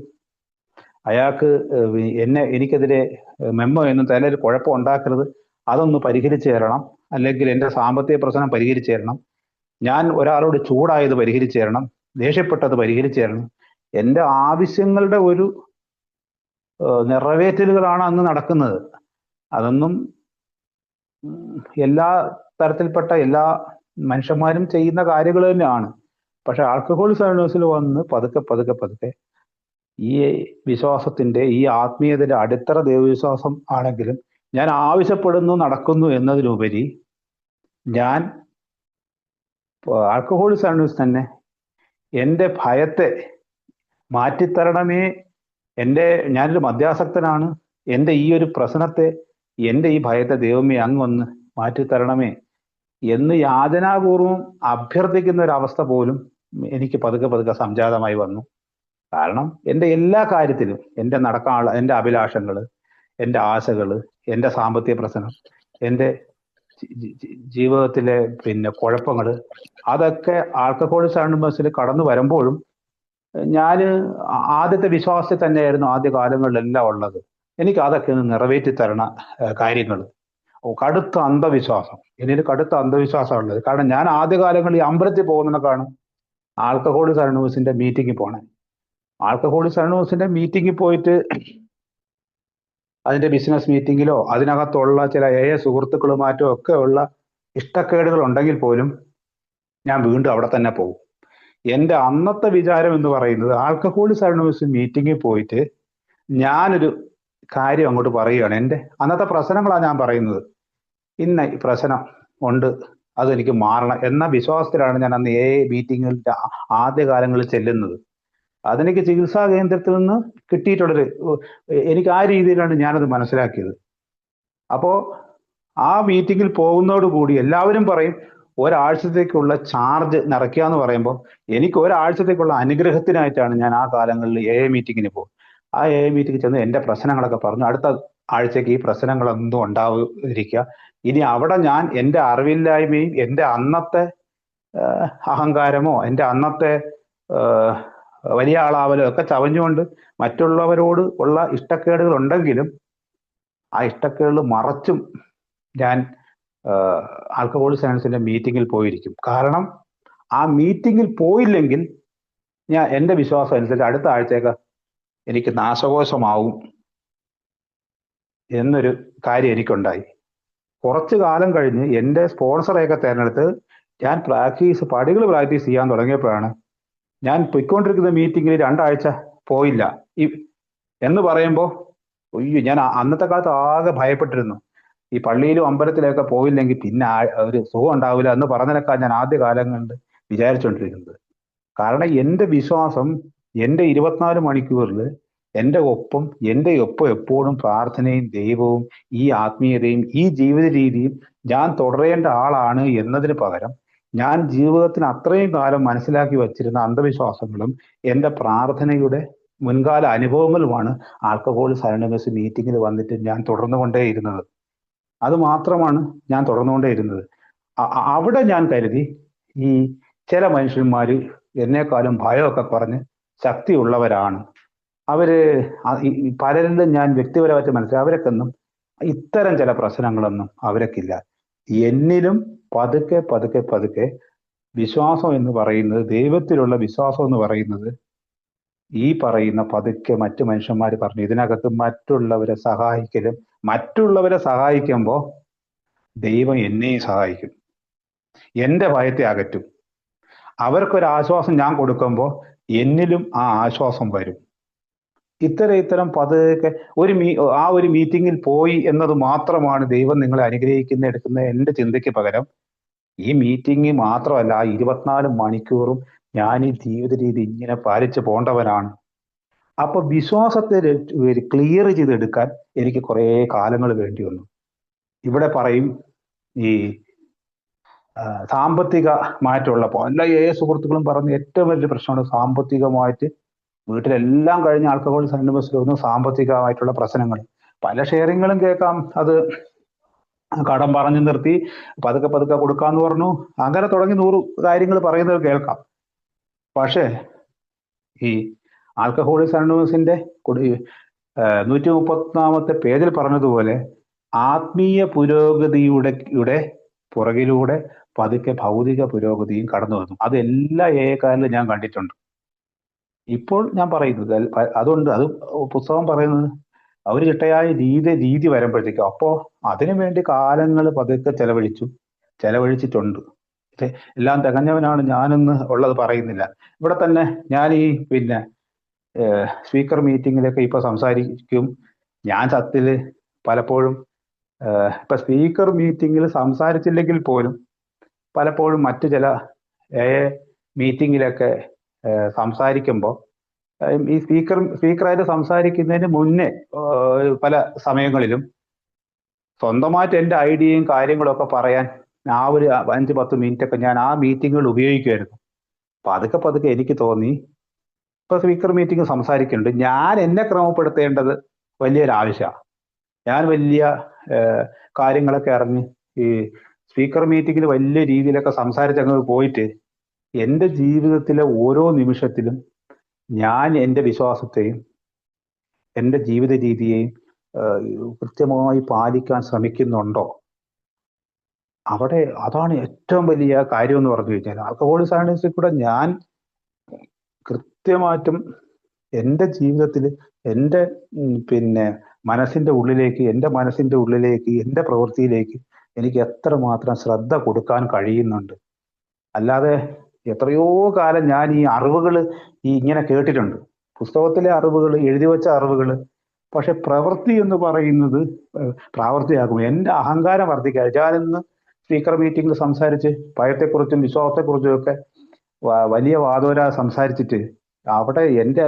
അയാൾക്ക് എനിക്കെതിരെ മെമ്മോ എന്നും തലയിൽ കുഴപ്പം ഉണ്ടാക്കരുത്, അതൊന്ന് പരിഹരിച്ചു തരണം, അല്ലെങ്കിൽ എൻ്റെ സാമ്പത്തിക പ്രശ്നം പരിഹരിച്ചു തരണം, ഞാൻ ഒരാളോട് ചൂടായത് പരിഹരിച്ചു തരണം, ദേഷ്യപ്പെട്ടത് പരിഹരിച്ചു തരണം. എൻ്റെ ആവശ്യങ്ങളുടെ ഒരു നിറവേറ്റലുകളാണ് അന്ന് നടക്കുന്നത്. അതൊന്നും എല്ലാ തരത്തിൽപ്പെട്ട എല്ലാ മനുഷ്യന്മാരും ചെയ്യുന്ന കാര്യങ്ങൾ തന്നെയാണ്. പക്ഷെ ആൽക്കഹോളിക് അനോണിമസിൽ വന്ന് പതുക്കെ പതുക്കെ പതുക്കെ ഈ വിശ്വാസത്തിന്റെ, ഈ ആത്മീയതയുടെ അടിത്തറ ദൈവവിശ്വാസം ആണെങ്കിലും ഞാൻ ആവശ്യപ്പെടുന്നു നടക്കുന്നു എന്നതിലുപരി ഞാൻ ആൽക്കഹോളിക് അനോണിമസ് തന്നെ എൻ്റെ ഭയത്തെ മാറ്റിത്തരണമേ, ഞാനൊരു മദ്യാസക്തനാണ്, എൻ്റെ ഈ ഒരു പ്രശ്നത്തെ, എൻ്റെ ഈ ഭയത്തെ ദൈവമേ അങ്ങ് വന്ന് മാറ്റിത്തരണമേ എന്ന് യാചനാപൂർവം അഭ്യർത്ഥിക്കുന്ന ഒരു അവസ്ഥ പോലും എനിക്ക് പതുക്കെ പതുക്കെ സംജാതമായി വന്നു. കാരണം എൻ്റെ എല്ലാ കാര്യത്തിലും എൻ്റെ എൻ്റെ അഭിലാഷങ്ങള്, എൻ്റെ ആശകള്, എൻ്റെ സാമ്പത്തിക പ്രശ്നം, എൻ്റെ ജീവിതത്തിലെ കുഴപ്പങ്ങള്, അതൊക്കെ ആൽക്കഹോളിക് അനോണിമസിൽ കടന്നു വരുമ്പോഴും ഞാൻ ആദ്യത്തെ വിശ്വാസത്തിൽ തന്നെയായിരുന്നു ആദ്യ കാലങ്ങളിലെല്ലാം ഉള്ളത്. എനിക്ക് അതൊക്കെ ഒന്ന് നിറവേറ്റി തരണ കാര്യങ്ങൾ. കടുത്ത അന്ധവിശ്വാസം, എന്നിൽ കടുത്ത അന്ധവിശ്വാസമുള്ളത്. കാരണം ഞാൻ ആദ്യകാലങ്ങളിൽ അമ്പലത്തിൽ പോകുന്നതിനൊക്കെയാണ് ആൽക്കഹോളിക് അനോണിമസിന്റെ മീറ്റിങ്ങിൽ പോണേ. ആൽക്കഹോളിക് അനോണിമസിന്റെ മീറ്റിങ്ങിൽ പോയിട്ട് അതിന്റെ ബിസിനസ് മീറ്റിങ്ങിലോ അതിനകത്തുള്ള ചില സുഹൃത്തുക്കളുമായിട്ടോ ഒക്കെ ഉള്ള ഇഷ്ടക്കേടുകൾ ഉണ്ടെങ്കിൽ പോലും ഞാൻ വീണ്ടും അവിടെ തന്നെ പോകും. എൻ്റെ അന്നത്തെ വിചാരം എന്ന് പറയുന്നത് ആൽക്കഹോളിക് അനോണിമസ് മീറ്റിങ്ങിൽ പോയിട്ട് ഞാനൊരു കാര്യം അങ്ങോട്ട് പറയുകയാണ്. എൻ്റെ അന്നത്തെ പ്രശ്നങ്ങളാണ് ഞാൻ പറയുന്നത്. ഇന്ന പ്രശ്നം ഉണ്ട്, അതെനിക്ക് മാറണം എന്ന വിശ്വാസത്തിലാണ് ഞാൻ അന്ന് മീറ്റിങ്ങുകളുടെ ആദ്യകാലങ്ങളിൽ ചെല്ലുന്നത്. അതെനിക്ക് ചികിത്സാ കേന്ദ്രത്തിൽ നിന്ന് കിട്ടിയിട്ടുള്ളൊരു, എനിക്ക് ആ രീതിയിലാണ് ഞാനത് മനസ്സിലാക്കിയത്. അപ്പോൾ ആ മീറ്റിങ്ങിൽ പോകുന്നതോടുകൂടി എല്ലാവരും പറയും ഒരാഴ്ചത്തേക്കുള്ള ചാർജ് നിറയ്ക്കുക എന്ന് പറയുമ്പോൾ എനിക്ക് ഒരാഴ്ചത്തേക്കുള്ള അനുഗ്രഹത്തിനായിട്ടാണ് ഞാൻ ആ കാലങ്ങളിൽ മീറ്റിങ്ങിന് പോകും. ആ മീറ്റിങ്ങിൽ ചെന്ന് എൻ്റെ പ്രശ്നങ്ങളൊക്കെ പറഞ്ഞു, അടുത്ത ആഴ്ചക്ക് ഈ പ്രശ്നങ്ങളൊന്നും ഉണ്ടാവാതിരിക്കുക. ഇനി അവിടെ ഞാൻ എൻ്റെ അറിവില്ലായ്മയും എൻ്റെ അന്നത്തെ അഹങ്കാരമോ എൻ്റെ അന്നത്തെ വലിയ ആളാവലോ ഒക്കെ ചവഞ്ഞുകൊണ്ട് മറ്റുള്ളവരോട് ഉള്ള ഇഷ്ടക്കേടുകൾ ഉണ്ടെങ്കിലും ആ ഇഷ്ടക്കേടുകൾ മറച്ചും ഞാൻ ആൽക്കഹോളിക് അനോണിമസിന്റെ മീറ്റിങ്ങിൽ പോയിരിക്കും. കാരണം ആ മീറ്റിങ്ങിൽ പോയില്ലെങ്കിൽ ഞാൻ എൻ്റെ വിശ്വാസം അനുസരിച്ച് അടുത്ത ആഴ്ചയൊക്കെ എനിക്ക് നാശകോശമാവും എന്നൊരു കാര്യം എനിക്കുണ്ടായി. കുറച്ചു കാലം കഴിഞ്ഞ് എൻ്റെ സ്പോൺസറെയൊക്കെ തിരഞ്ഞെടുത്ത് ഞാൻ പടികൾ പ്രാക്ടീസ് ചെയ്യാൻ തുടങ്ങിയപ്പോഴാണ് ഞാൻ പൊയ്ക്കൊണ്ടിരിക്കുന്ന മീറ്റിങ്ങിൽ 2 ആഴ്ച പോയില്ല എന്ന് പറയുമ്പോൾ അയ്യോ, ഞാൻ അന്നത്തെ കാലത്ത് ആകെ ഭയപ്പെട്ടിരുന്നു. ഈ പള്ളിയിലും അമ്പലത്തിലൊക്കെ പോയില്ലെങ്കിൽ പിന്നെ ഒരു സുഖം ഉണ്ടാവില്ല എന്ന് പറഞ്ഞതിനേക്കാൾ ഞാൻ ആദ്യ കാലങ്ങളിൽ വിചാരിച്ചുകൊണ്ടിരിക്കുന്നത്. കാരണം എൻ്റെ വിശ്വാസം എൻ്റെ 24 മണിക്കൂറിൽ എൻ്റെ ഒപ്പം എപ്പോഴും പ്രാർത്ഥനയും ദൈവവും ഈ ആത്മീയതയും ഈ ജീവിത രീതിയും ഞാൻ തുടരേണ്ട ആളാണ് എന്നതിന് പകരം ഞാൻ ജീവിതത്തിന് അത്രയും കാലം മനസ്സിലാക്കി വച്ചിരുന്ന അന്ധവിശ്വാസങ്ങളും എൻ്റെ പ്രാർത്ഥനയുടെ മുൻകാല അനുഭവങ്ങളുമാണ് ആൽക്കഹോളിക് അനോണിമസ് മീറ്റിങ്ങിൽ വന്നിട്ട് ഞാൻ തുടർന്നുകൊണ്ടേയിരുന്നത്. അത് മാത്രമാണ് ഞാൻ തുടർന്നുകൊണ്ടേയിരുന്നത്. അവിടെ ഞാൻ കരുതി ഈ ചില മനുഷ്യന്മാർ എന്നെക്കാളും ഭയമൊക്കെ പറഞ്ഞ് ശക്തിയുള്ളവരാണ്. പലരിലും ഞാൻ വ്യക്തിപരമായിട്ട് മനസ്സിലാക്കി അവരൊക്കൊന്നും ഇത്തരം ചില പ്രശ്നങ്ങളൊന്നും അവരൊക്കില്ല. എന്നിലും പതുക്കെ പതുക്കെ പതുക്കെ വിശ്വാസം എന്ന് പറയുന്നത്, ദൈവത്തിലുള്ള വിശ്വാസം എന്ന് പറയുന്നത് ഈ പറയുന്ന പതുക്കെ മറ്റു മനുഷ്യന്മാർ പറഞ്ഞു ഇതിനകത്ത് മറ്റുള്ളവരെ സഹായിക്കലും, മറ്റുള്ളവരെ സഹായിക്കുമ്പോൾ ദൈവം എന്നെയും സഹായിക്കും, എൻ്റെ ഭയത്തെ അകറ്റും. അവർക്കൊരാശ്വാസം ഞാൻ കൊടുക്കുമ്പോൾ എന്നിലും ആ ആശ്വാസം വരും. ഇത്തരം പതുക്കെ ആ ഒരു മീറ്റിങ്ങിൽ പോയി എന്നത് മാത്രമാണ് ദൈവം നിങ്ങളെ എടുക്കുന്ന എൻ്റെ ചിന്തയ്ക്ക് പകരം ഈ മീറ്റിംഗ് മാത്രമല്ല, ആ 24 മണിക്കൂറും ഞാൻ ഈ ജീവിത രീതി ഇങ്ങനെ പാലിച്ചു പോണ്ടവനാണ്. അപ്പൊ വിശ്വാസത്തെ ക്ലിയർ ചെയ്തെടുക്കാൻ എനിക്ക് കുറെ കാലങ്ങൾ വേണ്ടി വന്നു. ഇവിടെ പറയും ഈ സാമ്പത്തികമായിട്ടുള്ളപ്പോൾ എല്ലാ സുഹൃത്തുക്കളും പറഞ്ഞ ഏറ്റവും വലിയ പ്രശ്നമാണ് സാമ്പത്തികമായിട്ട്. വീട്ടിലെല്ലാം കഴിഞ്ഞ ആൽക്കഹോളിക്സ് അനോണിമസിൽ സാമ്പത്തികമായിട്ടുള്ള പ്രശ്നങ്ങൾ. പല ഷെയറിങ്ങുകളും കേൾക്കാം. അത് കടം പറഞ്ഞു നിർത്തി പതുക്കെ പതുക്കെ കൊടുക്കാന്ന് പറഞ്ഞു, അങ്ങനെ തുടങ്ങി 100 കാര്യങ്ങൾ പറയുന്നത് കേൾക്കാം. പക്ഷേ ഈ ആൽക്കഹോളിക്സ് അനോണിമസിന്റെ 134 പേജിൽ പറഞ്ഞതുപോലെ ആത്മീയ പുരോഗതിയുടെ പുറകിലൂടെ പതുക്കെ ഭൗതിക പുരോഗതിയും കടന്നു വന്നു. അത് എല്ലാ ഏകാലിലും ഞാൻ കണ്ടിട്ടുണ്ട്. ഇപ്പോൾ ഞാൻ പറയുന്നത് അതുകൊണ്ട് അത് പുസ്തകം പറയുന്നത് ഒരു ചിട്ടയായ രീതി വരുമ്പോഴത്തേക്കും അപ്പോ അതിനു വേണ്ടി കാലങ്ങൾ പതുക്കെ ചെലവഴിച്ചിട്ടുണ്ട്. എല്ലാം തികഞ്ഞവനാണ് ഞാനെന്ന് ഉള്ളത് പറയുന്നില്ല. ഇവിടെ തന്നെ ഞാൻ ഈ സ്പീക്കർ മീറ്റിങ്ങിലൊക്കെ ഇപ്പൊ സംസാരിക്കും. ഞാൻ സത്യത്തില് പലപ്പോഴും ഇപ്പൊ സ്പീക്കർ മീറ്റിങ്ങിൽ സംസാരിച്ചില്ലെങ്കിൽ പോലും പലപ്പോഴും മറ്റു ചില മീറ്റിങ്ങിലൊക്കെ സംസാരിക്കുമ്പോൾ ഈ സ്പീക്കറായിട്ട് സംസാരിക്കുന്നതിന് മുന്നേ പല സമയങ്ങളിലും സ്വന്തമായിട്ട് എൻ്റെ ഐഡിയയും കാര്യങ്ങളൊക്കെ പറയാൻ ആ ഒരു 5-10 മിനിറ്റ് ഒക്കെ ഞാൻ ആ മീറ്റിങ്ങുകൾ ഉപയോഗിക്കുമായിരുന്നു. പതുക്കെ എനിക്ക് തോന്നി ഇപ്പൊ സ്പീക്കർ മീറ്റിംഗ് സംസാരിക്കുന്നുണ്ട്, ഞാൻ എന്നെ ക്രമപ്പെടുത്തേണ്ടത് വലിയൊരു ആവശ്യമാണ്. ഞാൻ വലിയ കാര്യങ്ങളൊക്കെ അറിഞ്ഞ് ഈ സ്പീക്കർ മീറ്റിങ്ങിൽ വലിയ രീതിയിലൊക്കെ സംസാരിച്ചങ്ങ് പോയിട്ട് എൻ്റെ ജീവിതത്തിലെ ഓരോ നിമിഷത്തിലും ഞാൻ എൻ്റെ വിശ്വാസത്തെയും എൻ്റെ ജീവിത രീതിയെയും കൃത്യമായി പാലിക്കാൻ ശ്രമിക്കുന്നുണ്ടോ? അവിടെ അതാണ് ഏറ്റവും വലിയ കാര്യം എന്ന് പറഞ്ഞു കഴിഞ്ഞാൽ. ആൽക്കഹോളിക്സ് അനോണിമസിൽ കൂടെ ഞാൻ കൃത്യമായിട്ടും എൻ്റെ ജീവിതത്തിൽ എൻ്റെ മനസ്സിന്റെ ഉള്ളിലേക്ക് എൻ്റെ പ്രവൃത്തിയിലേക്ക് എനിക്ക് എത്രമാത്രം ശ്രദ്ധ കൊടുക്കാൻ കഴിയുന്നുണ്ട്. അല്ലാതെ എത്രയോ കാലം ഞാൻ ഈ അറിവുകൾ ഇങ്ങനെ കേട്ടിട്ടുണ്ട്, പുസ്തകത്തിലെ അറിവുകൾ, എഴുതി വെച്ച അറിവുകൾ. പക്ഷെ പ്രവൃത്തി എന്ന് പറയുന്നത് പ്രാവർത്തിയാക്കും. എൻ്റെ അഹങ്കാരം വർദ്ധിക്കാതെ ഞാനിന്ന് സ്പീക്കർ മീറ്റിംഗിൽ സംസാരിച്ച് ഭയത്തെക്കുറിച്ചും വിശ്വാസത്തെക്കുറിച്ചും ഒക്കെ വലിയ വാദോര സംസാരിച്ചിട്ട് അവിടെ എൻ്റെ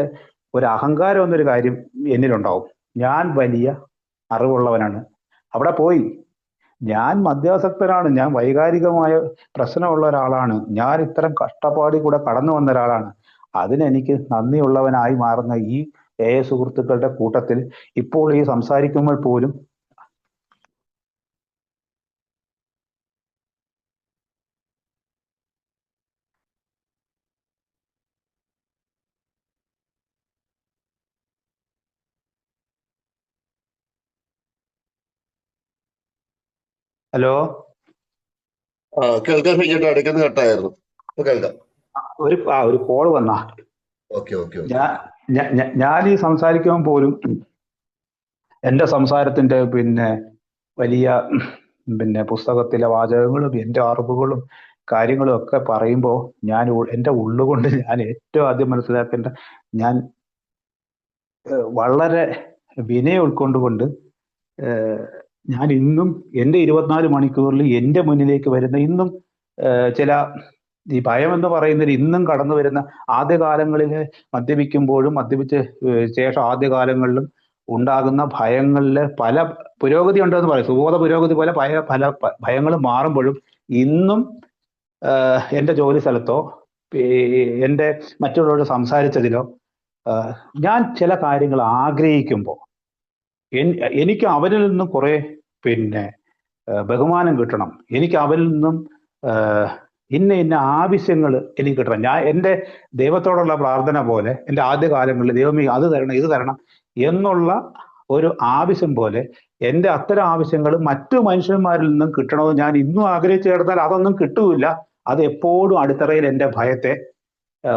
ഒരു അഹങ്കാരം എന്നൊരു കാര്യം എന്നിലുണ്ടാവും. ഞാൻ വലിയ അറിവുള്ളവനാണ്. അവിടെ പോയി ഞാൻ മദ്യാസക്തനാണ്, ഞാൻ വൈകാരികമായ പ്രശ്നമുള്ള ഒരാളാണ്, ഞാൻ ഇത്തരം കഷ്ടപ്പാടിൽ കൂടെ കടന്നു വന്ന ഒരാളാണ്. അതിനെനിക്ക് നന്ദിയുള്ളവനായി മാറുന്ന ഈ സുഹൃത്തുക്കളുടെ കൂട്ടത്തിൽ ഇപ്പോൾ ഈ സംസാരിക്കുമ്പോൾ പോലും ഹലോ കേൾക്കാൻ കഴിഞ്ഞിട്ട് ഇടയ്ക്കൊന്ന് കട്ടായിരുന്നു. കേൾക്കാം. ഒരു കോൾ വന്നാ. ഞാൻ ഈ സംസാരിക്കുമ്പോൾ പോലും എൻ്റെ സംസാരത്തിന്റെ വലിയ പുസ്തകത്തിലെ വാചകങ്ങളും എൻ്റെ അറിവുകളും കാര്യങ്ങളും ഒക്കെ പറയുമ്പോൾ ഞാൻ എൻ്റെ ഉള്ളുകൊണ്ട് ഞാൻ ഏറ്റവും ആദ്യം മനസ്സിലാക്കേണ്ട, ഞാൻ വളരെ വിനയം ഉൾക്കൊണ്ടുകൊണ്ട് ഞാൻ ഇന്നും എൻ്റെ 24 മണിക്കൂറിൽ എൻ്റെ മുന്നിലേക്ക് വരുന്ന ഇന്നും ചില ഈ ഭയം എന്ന് പറയുന്നത് ഇന്നും കടന്നു വരുന്ന ആദ്യകാലങ്ങളിൽ മദ്യപിക്കുമ്പോഴും മദ്യപിച്ച ശേഷം ആദ്യകാലങ്ങളിലും ഉണ്ടാകുന്ന ഭയങ്ങളില് പല പുരോഗതി ഉണ്ടെന്ന് പറയും. സുബോധ പുരോഗതി പോലെ പല ഭയങ്ങളും മാറുമ്പോഴും ഇന്നും എൻ്റെ ജോലി സ്ഥലത്തോ എൻ്റെ മറ്റുള്ളവരോട് സംസാരിച്ചതിലോ ഞാൻ ചില കാര്യങ്ങൾ ആഗ്രഹിക്കുമ്പോൾ എനിക്ക് അവരിൽ നിന്നും കുറെ ബഹുമാനം കിട്ടണം, എനിക്ക് അവരിൽ നിന്നും ഇന്ന ആവശ്യങ്ങൾ എനിക്ക് കിട്ടണം. ഞാൻ എൻ്റെ ദൈവത്തോടുള്ള പ്രാർത്ഥന പോലെ എൻ്റെ ആദ്യകാലങ്ങളിൽ ദൈവമേ അത് തരണം ഇത് തരണം എന്നുള്ള ഒരു ആവശ്യം പോലെ എൻ്റെ അത്തരം ആവശ്യങ്ങൾ മറ്റു മനുഷ്യന്മാരിൽ നിന്നും കിട്ടണമെന്ന് ഞാൻ ഇന്നും ആഗ്രഹിച്ചു കിടന്നാൽ അതൊന്നും കിട്ടൂല. അത് എപ്പോഴും അടിത്തറയിൽ എൻ്റെ ഭയത്തെ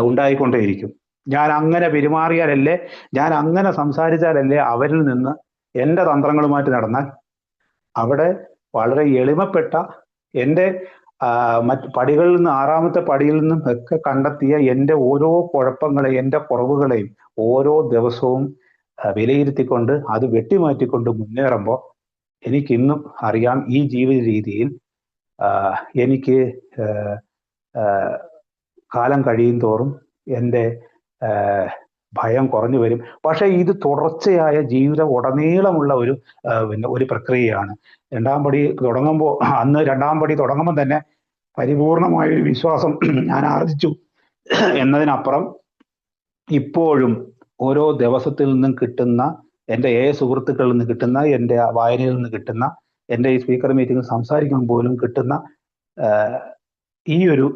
ഉണ്ടായിക്കൊണ്ടേയിരിക്കും. ഞാൻ അങ്ങനെ പെരുമാറിയാലല്ലേ, ഞാൻ അങ്ങനെ സംസാരിച്ചാലല്ലേ അവരിൽ നിന്ന് എൻ്റെ തന്ത്രങ്ങളുമായിട്ട് നടന്നാൽ അവിടെ വളരെ എളിമപ്പെട്ട എൻ്റെ മറ്റ് പടികളിൽ നിന്ന് 6-ാമത്തെ പടിയിൽ നിന്നും ഒക്കെ കണ്ടെത്തിയ എൻ്റെ ഓരോ കുഴപ്പങ്ങളെയും എൻ്റെ കുറവുകളെയും ഓരോ ദിവസവും വിലയിരുത്തിക്കൊണ്ട് അത് വെട്ടിമാറ്റിക്കൊണ്ട് മുന്നേറുമ്പോൾ എനിക്കിന്നും അറിയാം ഈ ജീവിത രീതിയിൽ എനിക്ക് കാലം കഴിയും തോറും എൻ്റെ ഭയം കുറഞ്ഞു വരും. പക്ഷെ ഇത് തുടർച്ചയായ ജീവിതം ഉടനീളമുള്ള പിന്നെ ഒരു പ്രക്രിയയാണ്. 2-ാം പടി തുടങ്ങുമ്പോൾ അന്ന് 2-ാം പടി തുടങ്ങുമ്പോൾ തന്നെ പരിപൂർണമായ ഒരു വിശ്വാസം ഞാൻ ആർജിച്ചു എന്നതിനപ്പുറം ഇപ്പോഴും ഓരോ ദിവസത്തിൽ നിന്നും കിട്ടുന്ന എൻ്റെ സുഹൃത്തുക്കളിൽ നിന്ന് കിട്ടുന്ന എൻ്റെ വായനയിൽ നിന്ന് കിട്ടുന്ന എൻ്റെ ഈ സ്പീക്കർ മീറ്റിംഗിൽ സംസാരിക്കുമ്പോൾ പോലും കിട്ടുന്ന ഈ ഒരു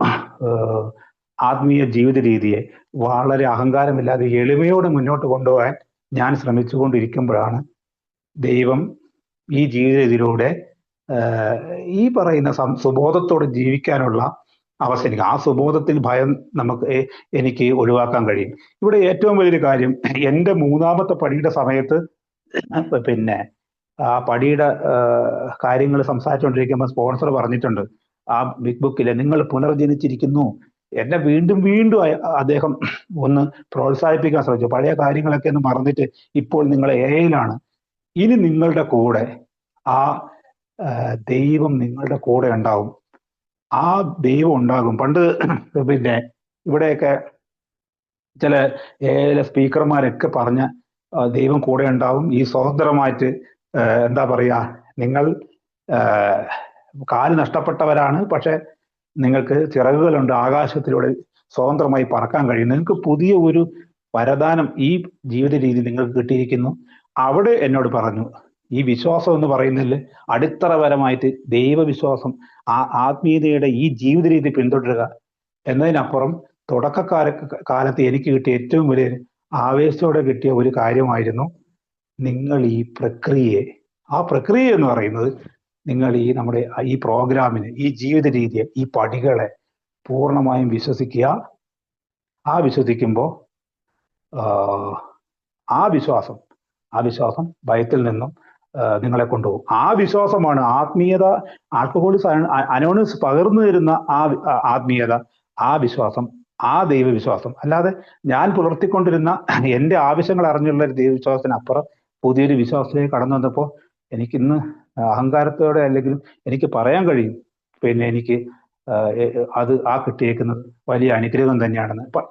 ആത്മീയ ജീവിത രീതിയെ വളരെ അഹങ്കാരമില്ലാതെ എളിമയോടെ മുന്നോട്ട് കൊണ്ടുപോകാൻ ഞാൻ ശ്രമിച്ചുകൊണ്ടിരിക്കുമ്പോഴാണ് ദൈവം ഈ ജീവിത രീതിയിലൂടെ ഈ പറയുന്ന സുബോധത്തോടെ ജീവിക്കാനുള്ള അവസ്ഥ. ആ സുബോധത്തിൽ ഭയം എനിക്ക് ഒഴിവാക്കാൻ കഴിയും. ഇവിടെ ഏറ്റവും വലിയൊരു കാര്യം, എൻ്റെ 3-ാമത്തെ പടിയുടെ സമയത്ത് പിന്നെ ആ പടിയുടെ കാര്യങ്ങൾ സംസാരിച്ചുകൊണ്ടിരിക്കുമ്പോൾ സ്പോൺസർ പറഞ്ഞിട്ടുണ്ട് ആ ബിഗ് ബുക്കിൽ, നിങ്ങൾ പുനർജനിച്ചിരിക്കുന്നു. എന്നെ വീണ്ടും വീണ്ടും അദ്ദേഹം ഒന്ന് പ്രോത്സാഹിപ്പിക്കാൻ ശ്രമിച്ചു. പഴയ കാര്യങ്ങളൊക്കെ ഒന്ന് മറന്നിട്ട് ഇപ്പോൾ നിങ്ങൾ AI-യിലാണ്. ഇനി നിങ്ങളുടെ കൂടെ ആ ദൈവം നിങ്ങളുടെ കൂടെ ഉണ്ടാവും. ആ ദൈവം ഉണ്ടാകും. പണ്ട് പിന്നെ ഇവിടെയൊക്കെ ചില AI-യിലെ സ്പീക്കർമാരൊക്കെ പറഞ്ഞ ദൈവം കൂടെ ഉണ്ടാവും, ഈ സ്വതന്ത്രമായിട്ട് എന്താ പറയാ, നിങ്ങൾ കാല് നഷ്ടപ്പെട്ടവരാണ്, പക്ഷെ നിങ്ങൾക്ക് ചിറകുകളുണ്ട്, ആകാശത്തിലൂടെ സ്വതന്ത്രമായി പറക്കാൻ കഴിയും, നിങ്ങൾക്ക് പുതിയ ഒരു വരദാനം ഈ ജീവിത രീതി നിങ്ങൾക്ക് കിട്ടിയിരിക്കുന്നു. അവിടെ എന്നോട് പറഞ്ഞു, ഈ വിശ്വാസം എന്ന് പറയുന്നതിൽ അടിത്തറപരമായിട്ട് ദൈവവിശ്വാസം, ആത്മീയതയുടെ ഈ ജീവിത രീതി പിന്തുടരുക എന്നതിനപ്പുറം കാലത്ത് എനിക്ക് കിട്ടിയ ഏറ്റവും വലിയ ആവേശത്തോടെ കിട്ടിയ ഒരു കാര്യമായിരുന്നു, നിങ്ങൾ ഈ പ്രക്രിയയെ, ആ പ്രക്രിയ എന്ന് പറയുന്നത് നിങ്ങൾ നമ്മുടെ ഈ പ്രോഗ്രാമിന്, ഈ ജീവിത രീതിയെ, ഈ പടികളെ പൂർണ്ണമായും വിശ്വസിക്കുക. ആ വിശ്വസിക്കുമ്പോൾ ആ വിശ്വാസം ഭയത്തിൽ നിന്നും നിങ്ങളെ കൊണ്ടുപോകും. ആ വിശ്വാസമാണ് ആത്മീയത. ആൽക്കഹോളിക്സ് അനോണിമസ് പകർന്നു തരുന്ന ആ ആത്മീയത, ആ വിശ്വാസം, ആ ദൈവവിശ്വാസം. അല്ലാതെ ഞാൻ പുലർത്തിക്കൊണ്ടിരുന്ന എൻ്റെ ആവശ്യങ്ങൾ അറിഞ്ഞുള്ള ഒരു ദൈവവിശ്വാസത്തിനപ്പുറം പുതിയൊരു വിശ്വാസത്തിലേക്ക് കടന്നു വന്നപ്പോൾ എനിക്കിന്ന് അഹങ്കാരത്തോടെ അല്ലെങ്കിലും എനിക്ക് പറയാൻ കഴിയും, പിന്നെ എനിക്ക് അത് കിട്ടിയേക്കുന്നത് വലിയ അനുഗ്രഹം തന്നെയാണെന്ന്. അപ്പൊ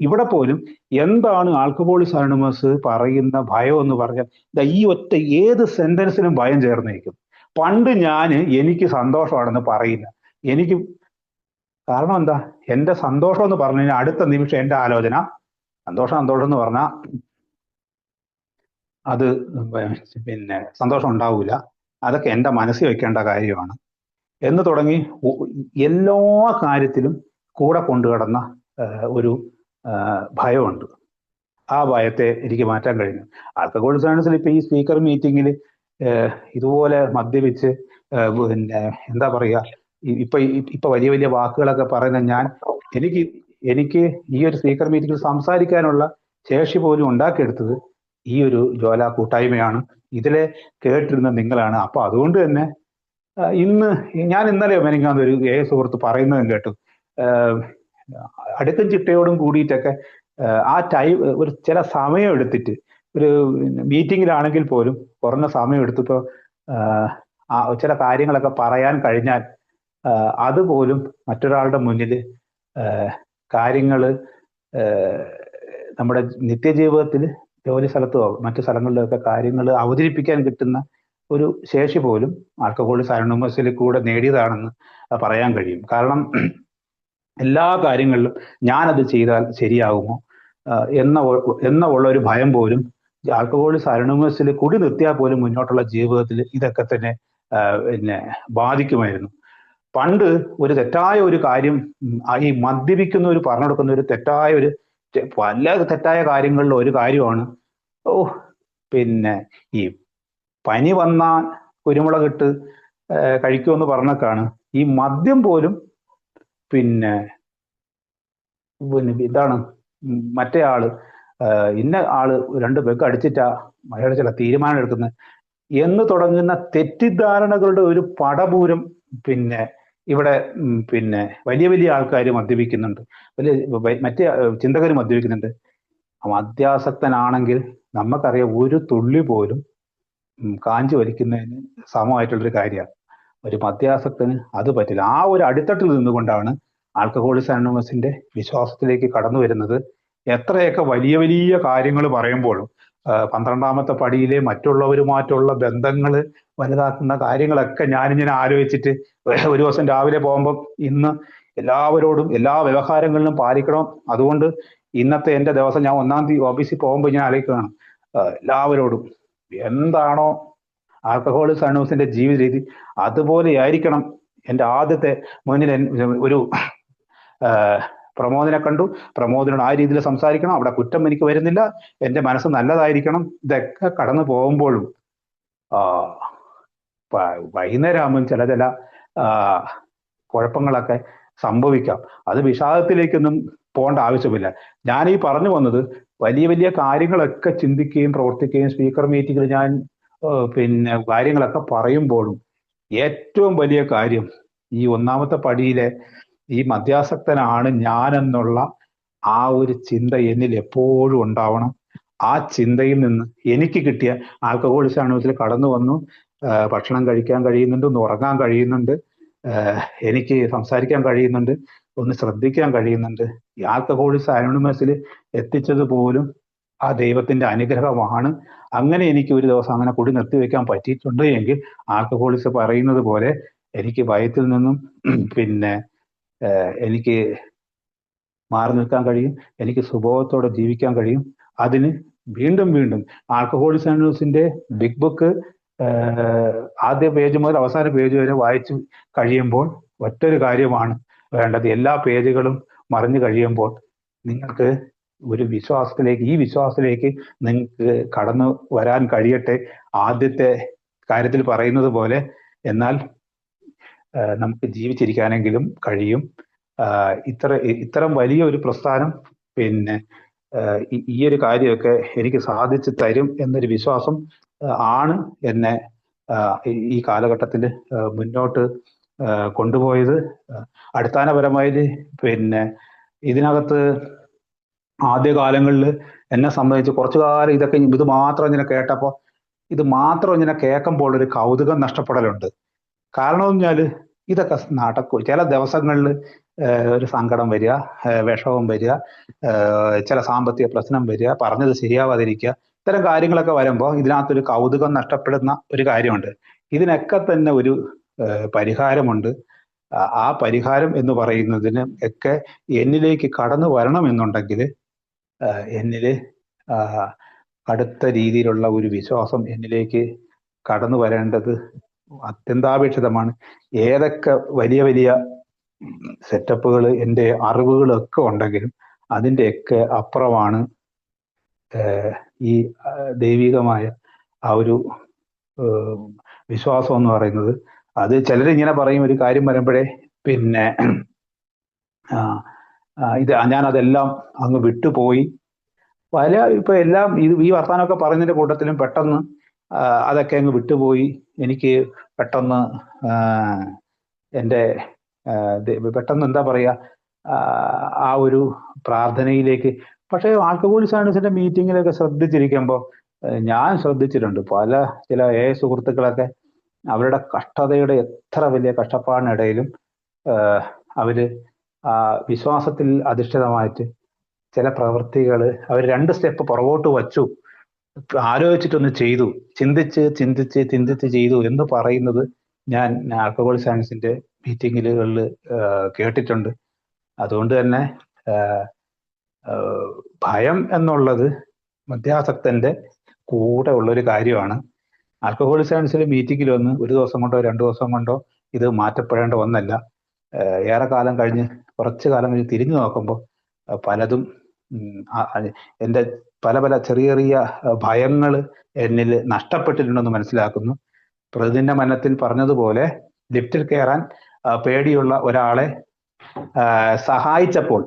ഇവിടെ പോലും എന്താണ് ആൽക്കഹോളിക്സ് അനോണിമസ് പറയുന്ന ഭയം എന്ന് പറഞ്ഞാൽ, ഈ ഒറ്റ ഏത് സെന്റൻസിലും ഭയം ചേർന്നിരിക്കും. പണ്ട് എനിക്ക് സന്തോഷമാണെന്ന് പറയില്ല. എനിക്ക് കാരണം എന്താ, എൻ്റെ സന്തോഷം എന്ന് പറഞ്ഞു കഴിഞ്ഞാൽ അടുത്ത നിമിഷം എൻ്റെ ആലോചന സന്തോഷം എന്ന് പറഞ്ഞാൽ അത് പിന്നെ സന്തോഷം ഉണ്ടാവില്ല, അതൊക്കെ എൻ്റെ മനസ്സിൽ വെക്കേണ്ട കാര്യമാണ് എന്ന് തുടങ്ങി എല്ലാ കാര്യത്തിലും കൂടെ കൊണ്ടുകിടന്ന ഒരു ഭയമുണ്ട്. ആ ഭയത്തെ എനിക്ക് മാറ്റാൻ കഴിഞ്ഞു. ആൽക്കഹോളിക്സ് അനോണിമസിൽ ഇപ്പൊ ഈ സ്പീക്കർ മീറ്റിങ്ങിൽ ഇതുപോലെ മദ്യപിച്ച് പിന്നെ എന്താ പറയുക, ഇപ്പൊ വലിയ വലിയ വാക്കുകളൊക്കെ പറയുന്ന എനിക്ക് ഈ ഒരു സ്പീക്കർ മീറ്റിങ്ങിൽ സംസാരിക്കാനുള്ള ശേഷി പോലും ഉണ്ടാക്കിയെടുത്തത് ഈ ഒരു ജ്വാല കൂട്ടായ്മയാണ്. ഇതിലെ കേട്ടിരുന്ന നിങ്ങളാണ്. അപ്പൊ അതുകൊണ്ട് തന്നെ ഞാൻ ഇന്നലെ മെനിങ്ങാന്ന് ഒരു സുഹൃത്ത് പറയുന്നതും കേട്ടു, അടുക്കും ചിട്ടയോടും കൂടിയിട്ടൊക്കെ ആ ടൈം ഒരു ചില സമയം എടുത്തിട്ട്, ഒരു മീറ്റിങ്ങിലാണെങ്കിൽ പോലും കുറഞ്ഞ സമയം എടുത്തിപ്പോ ചില കാര്യങ്ങളൊക്കെ പറയാൻ കഴിഞ്ഞാൽ അതുപോലും മറ്റൊരാളുടെ മുന്നിൽ കാര്യങ്ങൾ നമ്മുടെ നിത്യജീവിതത്തിൽ ജോലി സ്ഥലത്തോ മറ്റു സ്ഥലങ്ങളിലൊക്കെ കാര്യങ്ങൾ അവതരിപ്പിക്കാൻ കിട്ടുന്ന ഒരു ശേഷി പോലും ആൽക്കഹോളിക്സ് അനോണിമസിൽ കൂടെ നേടിയതാണെന്ന് പറയാൻ കഴിയും. കാരണം എല്ലാ കാര്യങ്ങളിലും ഞാനത് ചെയ്താൽ ശരിയാകുമോ എന്ന ഉള്ള ഒരു ഭയം പോലും ആൽക്കഹോളിക്സ് അനോണിമസിൽ കൂടി നിർത്തിയാൽ പോലും മുന്നോട്ടുള്ള ജീവിതത്തിൽ ഇതൊക്കെ തന്നെ പിന്നെ ബാധിക്കുമായിരുന്നു. പണ്ട് ഒരു തെറ്റായ ഒരു കാര്യം, ഈ മദ്യപിക്കുന്നവർ പറഞ്ഞു കൊടുക്കുന്ന പല തെറ്റായ കാര്യങ്ങളിൽ ഒരു കാര്യമാണ്, പിന്നെ ഈ പനി വന്നാൽ കുരുമുളകിട്ട് കഴിക്കുമെന്ന് പറഞ്ഞൊക്കെയാണ് ഈ മദ്യം പോലും പിന്നെ ഇതാണ് മറ്റേ ആള് ഇന്ന ആള് 2 പെഗ് അടിച്ചിട്ടാ അയാളുടെ ചില തീരുമാനം എടുക്കുന്നത് എന്ന് തുടങ്ങുന്ന തെറ്റിദ്ധാരണകളുടെ ഒരു പടപൂരം പിന്നെ ഇവിടെ പിന്നെ വലിയ വലിയ ആൾക്കാർ മദ്യപിക്കുന്നുണ്ട്, മറ്റേ ചിന്തകർ മദ്യപിക്കുന്നുണ്ട്. മദ്യാസക്തനാണെങ്കിൽ നമുക്കറിയാം ഒരു തുള്ളി പോലും കാഞ്ചി വലിക്കുന്നതിന് സമമായിട്ടുള്ളൊരു കാര്യമാണ്. ഒരു മദ്യാസക്തന് അത് പറ്റില്ല. ആ ഒരു അടിത്തട്ടിൽ നിന്നുകൊണ്ടാണ് ആൽക്കഹോളിക്സ് അനോണിമസിന്റെ വിശ്വാസത്തിലേക്ക് കടന്നു വരുന്നത്. എത്രയൊക്കെ വലിയ വലിയ കാര്യങ്ങൾ പറയുമ്പോഴും 12ാമത്തെ പടിയിലെ മറ്റുള്ളവരുമായിട്ടുള്ള ബന്ധങ്ങൾ വലുതാക്കുന്ന കാര്യങ്ങളൊക്കെ ഞാനിങ്ങനെ ആലോചിച്ചിട്ട് ഒരു ദിവസം രാവിലെ പോകുമ്പോൾ ഇന്ന് എല്ലാവരോടും എല്ലാ വ്യവഹാരങ്ങളിലും പാലിക്കണം. അതുകൊണ്ട് ഇന്നത്തെ എൻ്റെ ദിവസം ഞാൻ 1-ാം തീയതി ഓഫീസിൽ പോകുമ്പോൾ ഞാൻ ആലോചിക്കുകയാണ്, എല്ലാവരോടും എന്താണോ ആൽക്കഹോളിക്സ് അനോണിമസിന്റെ ജീവിത രീതി അതുപോലെ ആയിരിക്കണം. എൻ്റെ ആദ്യത്തെ മുന്നിൽ ഒരു പ്രമോദിനെ കണ്ടു, പ്രമോദിനോട് ആ രീതിയിൽ സംസാരിക്കണം, അവിടെ കുറ്റം എനിക്ക് വരുന്നില്ല, എൻ്റെ മനസ്സ് നല്ലതായിരിക്കണം. ഇതൊക്കെ കടന്നു പോകുമ്പോഴും വൈകുന്നേരം ആകുമ്പം ചില കുഴപ്പങ്ങളൊക്കെ സംഭവിക്കാം. അത് വിഷാദത്തിലേക്കൊന്നും പോകേണ്ട ആവശ്യമില്ല. ഞാൻ ഈ പറഞ്ഞു വന്നത് വലിയ വലിയ കാര്യങ്ങളൊക്കെ ചിന്തിക്കുകയും പ്രവർത്തിക്കുകയും സ്പീക്കർ മീറ്റിങ്ങിൽ ഞാൻ പിന്നെ കാര്യങ്ങളൊക്കെ പറയുമ്പോഴും ഏറ്റവും വലിയ കാര്യം ഈ 1ാമത്തെ പടിയിലെ ഈ മദ്യാസക്തനാണ് ഞാനെന്നുള്ള ആ ഒരു ചിന്ത എന്നിൽ എപ്പോഴും ഉണ്ടാവണം. ആ ചിന്തയിൽ നിന്ന് എനിക്ക് കിട്ടിയ ആൽക്കഹോളിക്സ് അനോണിമസിൽ കടന്നു വന്നു, ഭക്ഷണം കഴിക്കാൻ കഴിയുന്നുണ്ട്, ഒന്ന് ഉറങ്ങാൻ കഴിയുന്നുണ്ട്, എനിക്ക് സംസാരിക്കാൻ കഴിയുന്നുണ്ട്, ഒന്ന് ശ്രദ്ധിക്കാൻ കഴിയുന്നുണ്ട്. ഈ ആൽക്കഹോളിക്സ് അനോണിമസിൽ എത്തിച്ചത് പോലും ആ ദൈവത്തിന്റെ അനുഗ്രഹമാണ്. അങ്ങനെ എനിക്ക് ഒരു ദിവസം അങ്ങനെ കുടി നിർത്തിവെക്കാൻ പറ്റിയിട്ടുണ്ട് എങ്കിൽ ആൽക്കഹോളിക്സ് പറയുന്നത് പോലെ എനിക്ക് ഭയത്തിൽ നിന്നും പിന്നെ എനിക്ക് മാറി നിൽക്കാൻ കഴിയും, എനിക്ക് സുബോധത്തോടെ ജീവിക്കാൻ കഴിയും. അതിന് വീണ്ടും വീണ്ടും ആൽക്കഹോളിക്സ് അനോണിമസിന്റെ ബിഗ് ബുക്ക് ആദ്യ പേജ് മുതൽ അവസാന പേജ് വരെ വായിച്ചു കഴിയുമ്പോൾ ഒറ്റൊരു കാര്യമാണ് വേണ്ടത്. എല്ലാ പേജുകളും മറിഞ്ഞു കഴിയുമ്പോൾ നിങ്ങൾക്ക് ഒരു വിശ്വാസത്തിലേക്ക്, ഈ വിശ്വാസത്തിലേക്ക് നിങ്ങൾക്ക് കടന്നു വരാൻ കഴിയട്ടെ. ആദ്യത്തെ കാര്യത്തിൽ പറയുന്നത് പോലെ എന്നാൽ നമുക്ക് ജീവിച്ചിരിക്കാനെങ്കിലും കഴിയും. ഇത്തരം വലിയ ഒരു പ്രസ്ഥാനം പിന്നെ ഈ ഒരു കാര്യമൊക്കെ എനിക്ക് സാധിച്ചു തരും എന്നൊരു വിശ്വാസം ആണ് എന്നെ ഈ കാലഘട്ടത്തിൽ മുന്നോട്ട് കൊണ്ടുപോയത്. അടിസ്ഥാനപരമായിട്ട് പിന്നെ ഇതിനകത്ത് ആദ്യകാലങ്ങളിൽ എന്നെ സംബന്ധിച്ച് കുറച്ചു കാലം ഇത് മാത്രം ഇങ്ങനെ കേട്ടപ്പോൾ, ഇത് മാത്രം ഇങ്ങനെ കേൾക്കുമ്പോൾ ഒരു കൗതുകം നഷ്ടപ്പെടലുണ്ട്. കാരണം എന്ന് പറഞ്ഞാൽ ഇതൊക്കെ നടക്കും. ചില ദിവസങ്ങളിൽ ഒരു സങ്കടം വരിക, വിഷമം വരിക, ചില സാമ്പത്തിക പ്രശ്നം വരിക, പറഞ്ഞത് ശരിയാവാതിരിക്കുക, ഇത്തരം കാര്യങ്ങളൊക്കെ വരുമ്പോൾ ഇതിനകത്തൊരു കൗതുകം നഷ്ടപ്പെടുന്ന ഒരു കാര്യമുണ്ട്. ഇതിനൊക്കെ തന്നെ ഒരു പരിഹാരമുണ്ട്. ആ പരിഹാരം എന്ന് പറയുന്നതിന് ഒക്കെ എന്നിലേക്ക് കടന്നു വരണമെന്നുണ്ടെങ്കിൽ എന്നിൽ അടുത്ത രീതിയിലുള്ള ഒരു വിശ്വാസം എന്നിലേക്ക് കടന്നു വരേണ്ടത് അത്യന്താപേക്ഷിതമാണ്. ഏതൊക്കെ വലിയ വലിയ സെറ്റപ്പുകൾ എൻ്റെ അറിവുകളൊക്കെ ഉണ്ടെങ്കിലും അതിൻ്റെയൊക്കെ അപ്പുറമാണ് ഈ ദൈവികമായ ആ ഒരു വിശ്വാസം എന്ന് പറയുന്നത്. അത് ചിലരിങ്ങനെ പറയും, ഒരു കാര്യം വരുമ്പോഴേ പിന്നെ ഞാനതെല്ലാം അങ്ങ് വിട്ടുപോയി. ഇപ്പൊ എല്ലാം ഈ വർത്താനമൊക്കെ പറയുന്നതിന്റെ കൂട്ടത്തിലും പെട്ടെന്ന് അതൊക്കെ അങ്ങ് വിട്ടുപോയി. എനിക്ക് പെട്ടെന്ന് എൻ്റെ പെട്ടെന്ന് എന്താ പറയുക, ആ ഒരു പ്രാർത്ഥനയിലേക്ക്. പക്ഷേ ആൽക്കഹോളിക്സ് അനോണിമസിന്റെ മീറ്റിങ്ങിലൊക്കെ ശ്രദ്ധിച്ചിരിക്കുമ്പോൾ ഞാൻ ശ്രദ്ധിച്ചിട്ടുണ്ട് ചില സുഹൃത്തുക്കളൊക്കെ അവരുടെ കഷ്ടതയുടെ എത്ര വലിയ കഷ്ടപ്പാടിനിടയിലും അവര് വിശ്വാസത്തിൽ അധിഷ്ഠിതമായിട്ട് ചില പ്രവൃത്തികൾ അവർ 2 സ്റ്റെപ്പ് പുറകോട്ട് വച്ചു, ആലോചിച്ചിട്ടൊന്ന് ചെയ്തു, ചിന്തിച്ച് ചെയ്തു എന്ന് പറയുന്നത് ഞാൻ ആൽക്കഹോളിക്സ് അനോണിമസിന്റെ മീറ്റിങ്ങുകളിൽ കേട്ടിട്ടുണ്ട്. അതുകൊണ്ട് തന്നെ ഭയം എന്നുള്ളത് മദ്യാസക്തന്റെ കൂടെ ഉള്ളൊരു കാര്യമാണ്. ആൽക്കഹോളിക്സ് അനോണിമസിന്റെ മീറ്റിങ്ങിൽ വന്ന് ഒരു ദിവസം കൊണ്ടോ 2 ദിവസം കൊണ്ടോ ഇത് മാറ്റപ്പെടേണ്ട ഒന്നല്ല. ഏറെ കാലം കഴിഞ്ഞ്, കുറച്ചു കാലം കഴിഞ്ഞ് തിരിഞ്ഞു നോക്കുമ്പോൾ പലതും എൻ്റെ പല ചെറിയ ചെറിയ ഭയങ്ങൾ എന്നിൽ നഷ്ടപ്പെട്ടിട്ടുണ്ടെന്ന് മനസ്സിലാക്കുന്നു. പ്രതിദിന മനത്തിൽ പറഞ്ഞതുപോലെ ലിഫ്റ്റിൽ കയറാൻ പേടിയുള്ള ഒരാളെ സഹായിച്ചപ്പോൾ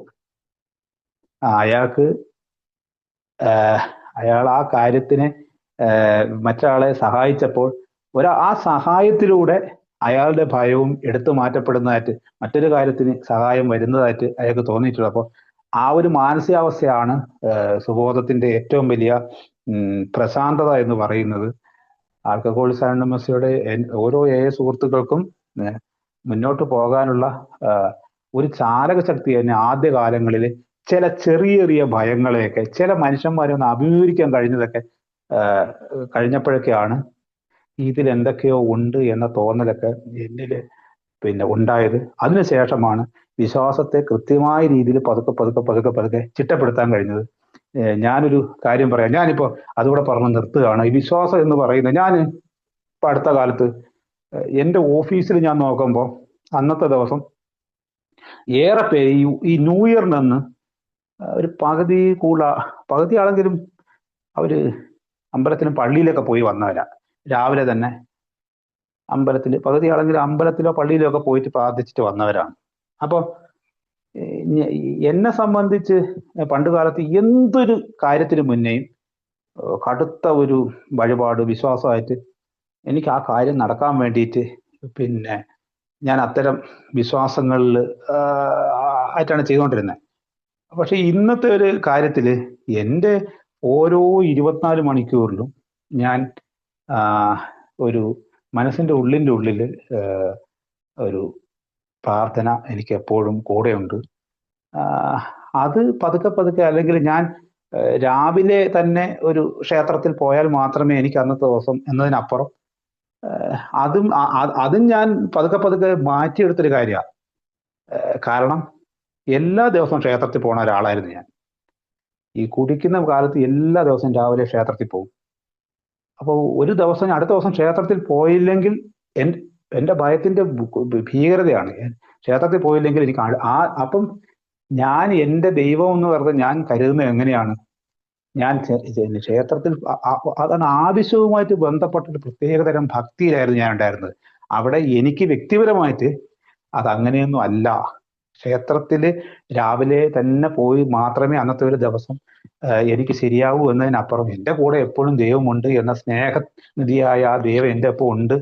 അയാൾ ആ കാര്യത്തിന് മറ്റൊരാളെ സഹായിച്ചപ്പോൾ ആ സഹായത്തിലൂടെ അയാളുടെ ഭയവും എടുത്തു മാറ്റപ്പെടുന്നതായിട്ട് മറ്റൊരു കാര്യത്തിന് സഹായം വരുന്നതായിട്ട് അയാൾക്ക് തോന്നിയിട്ടുള്ളത്. അപ്പോൾ ആ ഒരു മാനസികാവസ്ഥയാണ് സുബോധത്തിന്റെ ഏറ്റവും വലിയ പ്രശാന്തത എന്ന് പറയുന്നത്. ആൽക്കഹോളിക്സ് അനോണിമസിയുടെ ഓരോ സുഹൃത്തുക്കൾക്കും മുന്നോട്ട് പോകാനുള്ള ഒരു ചാലക ശക്തി തന്നെ ആദ്യകാലങ്ങളിൽ ചില ചെറിയ ചെറിയ ഭയങ്ങളെയൊക്കെ ചില മനുഷ്യന്മാരെ ഒന്ന് അഭിമുഖീകരിക്കാൻ കഴിഞ്ഞപ്പോഴൊക്കെയാണ് ഇതിൽ എന്തൊക്കെയോ ഉണ്ട് എന്ന തോന്നലൊക്കെ എന്നില് പിന്നെ ഉണ്ടായത്. അതിനുശേഷമാണ് വിശ്വാസത്തെ കൃത്യമായ രീതിയിൽ പതുക്കെ ചിട്ടപ്പെടുത്താൻ കഴിഞ്ഞത്. ഞാനൊരു കാര്യം പറയാം, ഞാനിപ്പോ അതുകൂടെ പറഞ്ഞ് നിർത്തുകയാണ്. ഈ വിശ്വാസം എന്ന് പറയുന്നത്, ഞാൻ ഇപ്പൊ അടുത്ത കാലത്ത് എൻ്റെ ഓഫീസിൽ ഞാൻ നോക്കുമ്പോൾ അന്നത്തെ ദിവസം ഏറെ പേര് ഈ ന്യൂ ഇയറിനന്ന് ഒരു പകുതി ആളെങ്കിലും അവര് അമ്പലത്തിലും പള്ളിയിലൊക്കെ പോയി വന്നവരാ. രാവിലെ തന്നെ പകുതി ആളെങ്കിലും അമ്പലത്തിലോ പള്ളിയിലോ ഒക്കെ പോയിട്ട് പ്രാർത്ഥിച്ചിട്ട് വന്നവരാണ്. അപ്പോൾ എന്നെ സംബന്ധിച്ച് പണ്ട് കാലത്ത് എന്തൊരു കാര്യത്തിന് മുന്നേയും കടുത്ത ഒരു വഴിപാട് വിശ്വാസമായിട്ട് എനിക്ക് ആ കാര്യം നടക്കാൻ വേണ്ടിയിട്ട് പിന്നെ ഞാൻ അത്തരം വിശ്വാസങ്ങളിൽ ആയിട്ടാണ് ചെയ്തുകൊണ്ടിരുന്നത്. പക്ഷെ ഇന്നത്തെ ഒരു കാര്യത്തിൽ എൻ്റെ ഓരോ 24 മണിക്കൂറിലും ഞാൻ ഒരു മനസ്സിൻ്റെ ഉള്ളിൽ ഒരു പ്രാർത്ഥന എനിക്ക് എപ്പോഴും കൂടെയുണ്ട്. അത് പതുക്കെ അല്ലെങ്കിൽ ഞാൻ രാവിലെ തന്നെ ഒരു ക്ഷേത്രത്തിൽ പോയാൽ മാത്രമേ എനിക്ക് അന്നത്തെ ദിവസം എന്നതിനപ്പുറം അതും ഞാൻ പതുക്കെ മാറ്റിയെടുത്തൊരു കാര്യമാണ്. കാരണം എല്ലാ ദിവസവും ക്ഷേത്രത്തിൽ പോണ ഒരാളായിരുന്നു ഞാൻ. ഈ കുടിക്കുന്ന കാലത്ത് എല്ലാ ദിവസവും രാവിലെ ക്ഷേത്രത്തിൽ പോകും. അപ്പോൾ ഒരു ദിവസം അടുത്ത ദിവസം ക്ഷേത്രത്തിൽ പോയില്ലെങ്കിൽ എൻ്റെ ഭയത്തിന്റെ ഭീകരതയാണ്. ക്ഷേത്രത്തിൽ പോയില്ലെങ്കിൽ എനിക്ക് അപ്പം ഞാൻ എൻ്റെ ദൈവം എന്ന് പറഞ്ഞത് ഞാൻ കരുതുന്നത് എങ്ങനെയാണ്? ഞാൻ ക്ഷേത്രത്തിൽ അതാണ് ആവശ്യവുമായിട്ട് ബന്ധപ്പെട്ടൊരു പ്രത്യേകതരം ഭക്തിയിലായിരുന്നു ഞാൻ ഉണ്ടായിരുന്നത്. അവിടെ എനിക്ക് വ്യക്തിപരമായിട്ട് അതങ്ങനെയൊന്നും അല്ല. ക്ഷേത്രത്തില് രാവിലെ തന്നെ പോയി മാത്രമേ അന്നത്തെ ഒരു ദിവസം എനിക്ക് ശരിയാവൂ എന്നതിനപ്പുറം എൻ്റെ കൂടെ എപ്പോഴും ദൈവമുണ്ട് എന്ന സ്നേഹനിധിയായ ആ ദൈവം എൻ്റെ ഒപ്പം ഉണ്ട്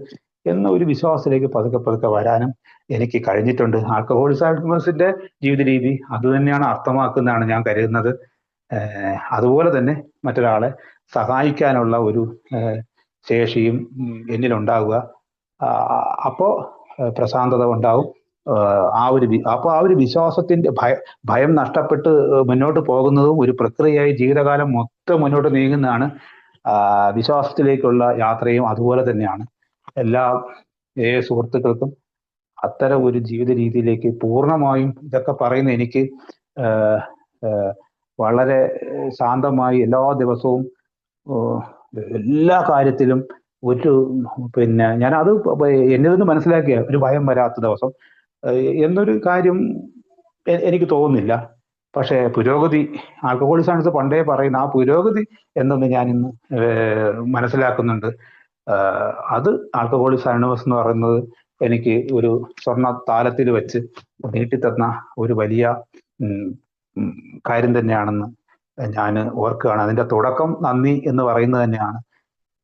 എന്ന ഒരു വിശ്വാസത്തിലേക്ക് പതുക്കെ വരാനും എനിക്ക് കഴിഞ്ഞിട്ടുണ്ട്. ആൽക്കഹോളിക്സ് അനോണിമസിന്റെ ജീവിത രീതി അത് തന്നെയാണ് അർത്ഥമാക്കുന്നതാണ് ഞാൻ കരുതുന്നത്. അതുപോലെ തന്നെ മറ്റൊരാളെ സഹായിക്കാനുള്ള ഒരു ശേഷിയും എന്നിലുണ്ടാവുക. അപ്പോൾ പ്രശാന്തത ഉണ്ടാവും. ആ ഒരു വിശ്വാസത്തിന്റെ ഭയം നഷ്ടപ്പെട്ട് മുന്നോട്ട് പോകുന്നതും ഒരു പ്രക്രിയയായി ജീവിതകാലം മൊത്തം മുന്നോട്ട് നീങ്ങുന്നതാണ്. വിശ്വാസത്തിലേക്കുള്ള യാത്രയും അതുപോലെ തന്നെയാണ്. എല്ലാ സുഹൃത്തുക്കൾക്കും അത്തരം ഒരു ജീവിത രീതിയിലേക്ക് പൂർണ്ണമായും ഇതൊക്കെ പറയുന്ന എനിക്ക് വളരെ ശാന്തമായി എല്ലാ ദിവസവും എല്ലാ കാര്യത്തിലും പിന്നെ ഞാനത് എന്നിൽ നിന്ന് മനസ്സിലാക്കിയ ഒരു ഭയം വരാത്ത ദിവസം എന്നൊരു കാര്യം എനിക്ക് തോന്നുന്നില്ല. പക്ഷേ പുരോഗതി, ആൽക്കഹോളിക്സ് അനോണിമസ് പണ്ടേ പറയുന്ന ആ പുരോഗതി എന്നൊന്ന് ഞാൻ ഇന്ന് മനസ്സിലാക്കുന്നുണ്ട്. അത് ആൽക്കഹോളിക്സ് അനോണിമസ് എന്ന് പറയുന്നത് എനിക്ക് ഒരു സ്വർണ്ണ താലത്തിൽ വെച്ച് നീട്ടിത്തന്ന ഒരു വലിയ കാര്യം തന്നെയാണെന്ന് ഞാൻ ഓർക്കുകയാണ്. അതിന്റെ തുടക്കം നന്ദി എന്ന് പറയുന്നത് തന്നെയാണ്.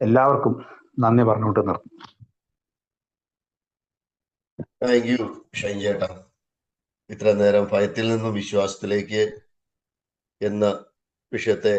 എല്ലാവർക്കും നന്ദി പറഞ്ഞുകൊണ്ട് നിർത്തും. താങ്ക് യു ഷൈൻ ചേട്ടാ. ഇത്ര നേരം ഭയത്തിൽ നിന്നും വിശ്വാസത്തിലേക്ക് എന്ന വിഷയത്തെ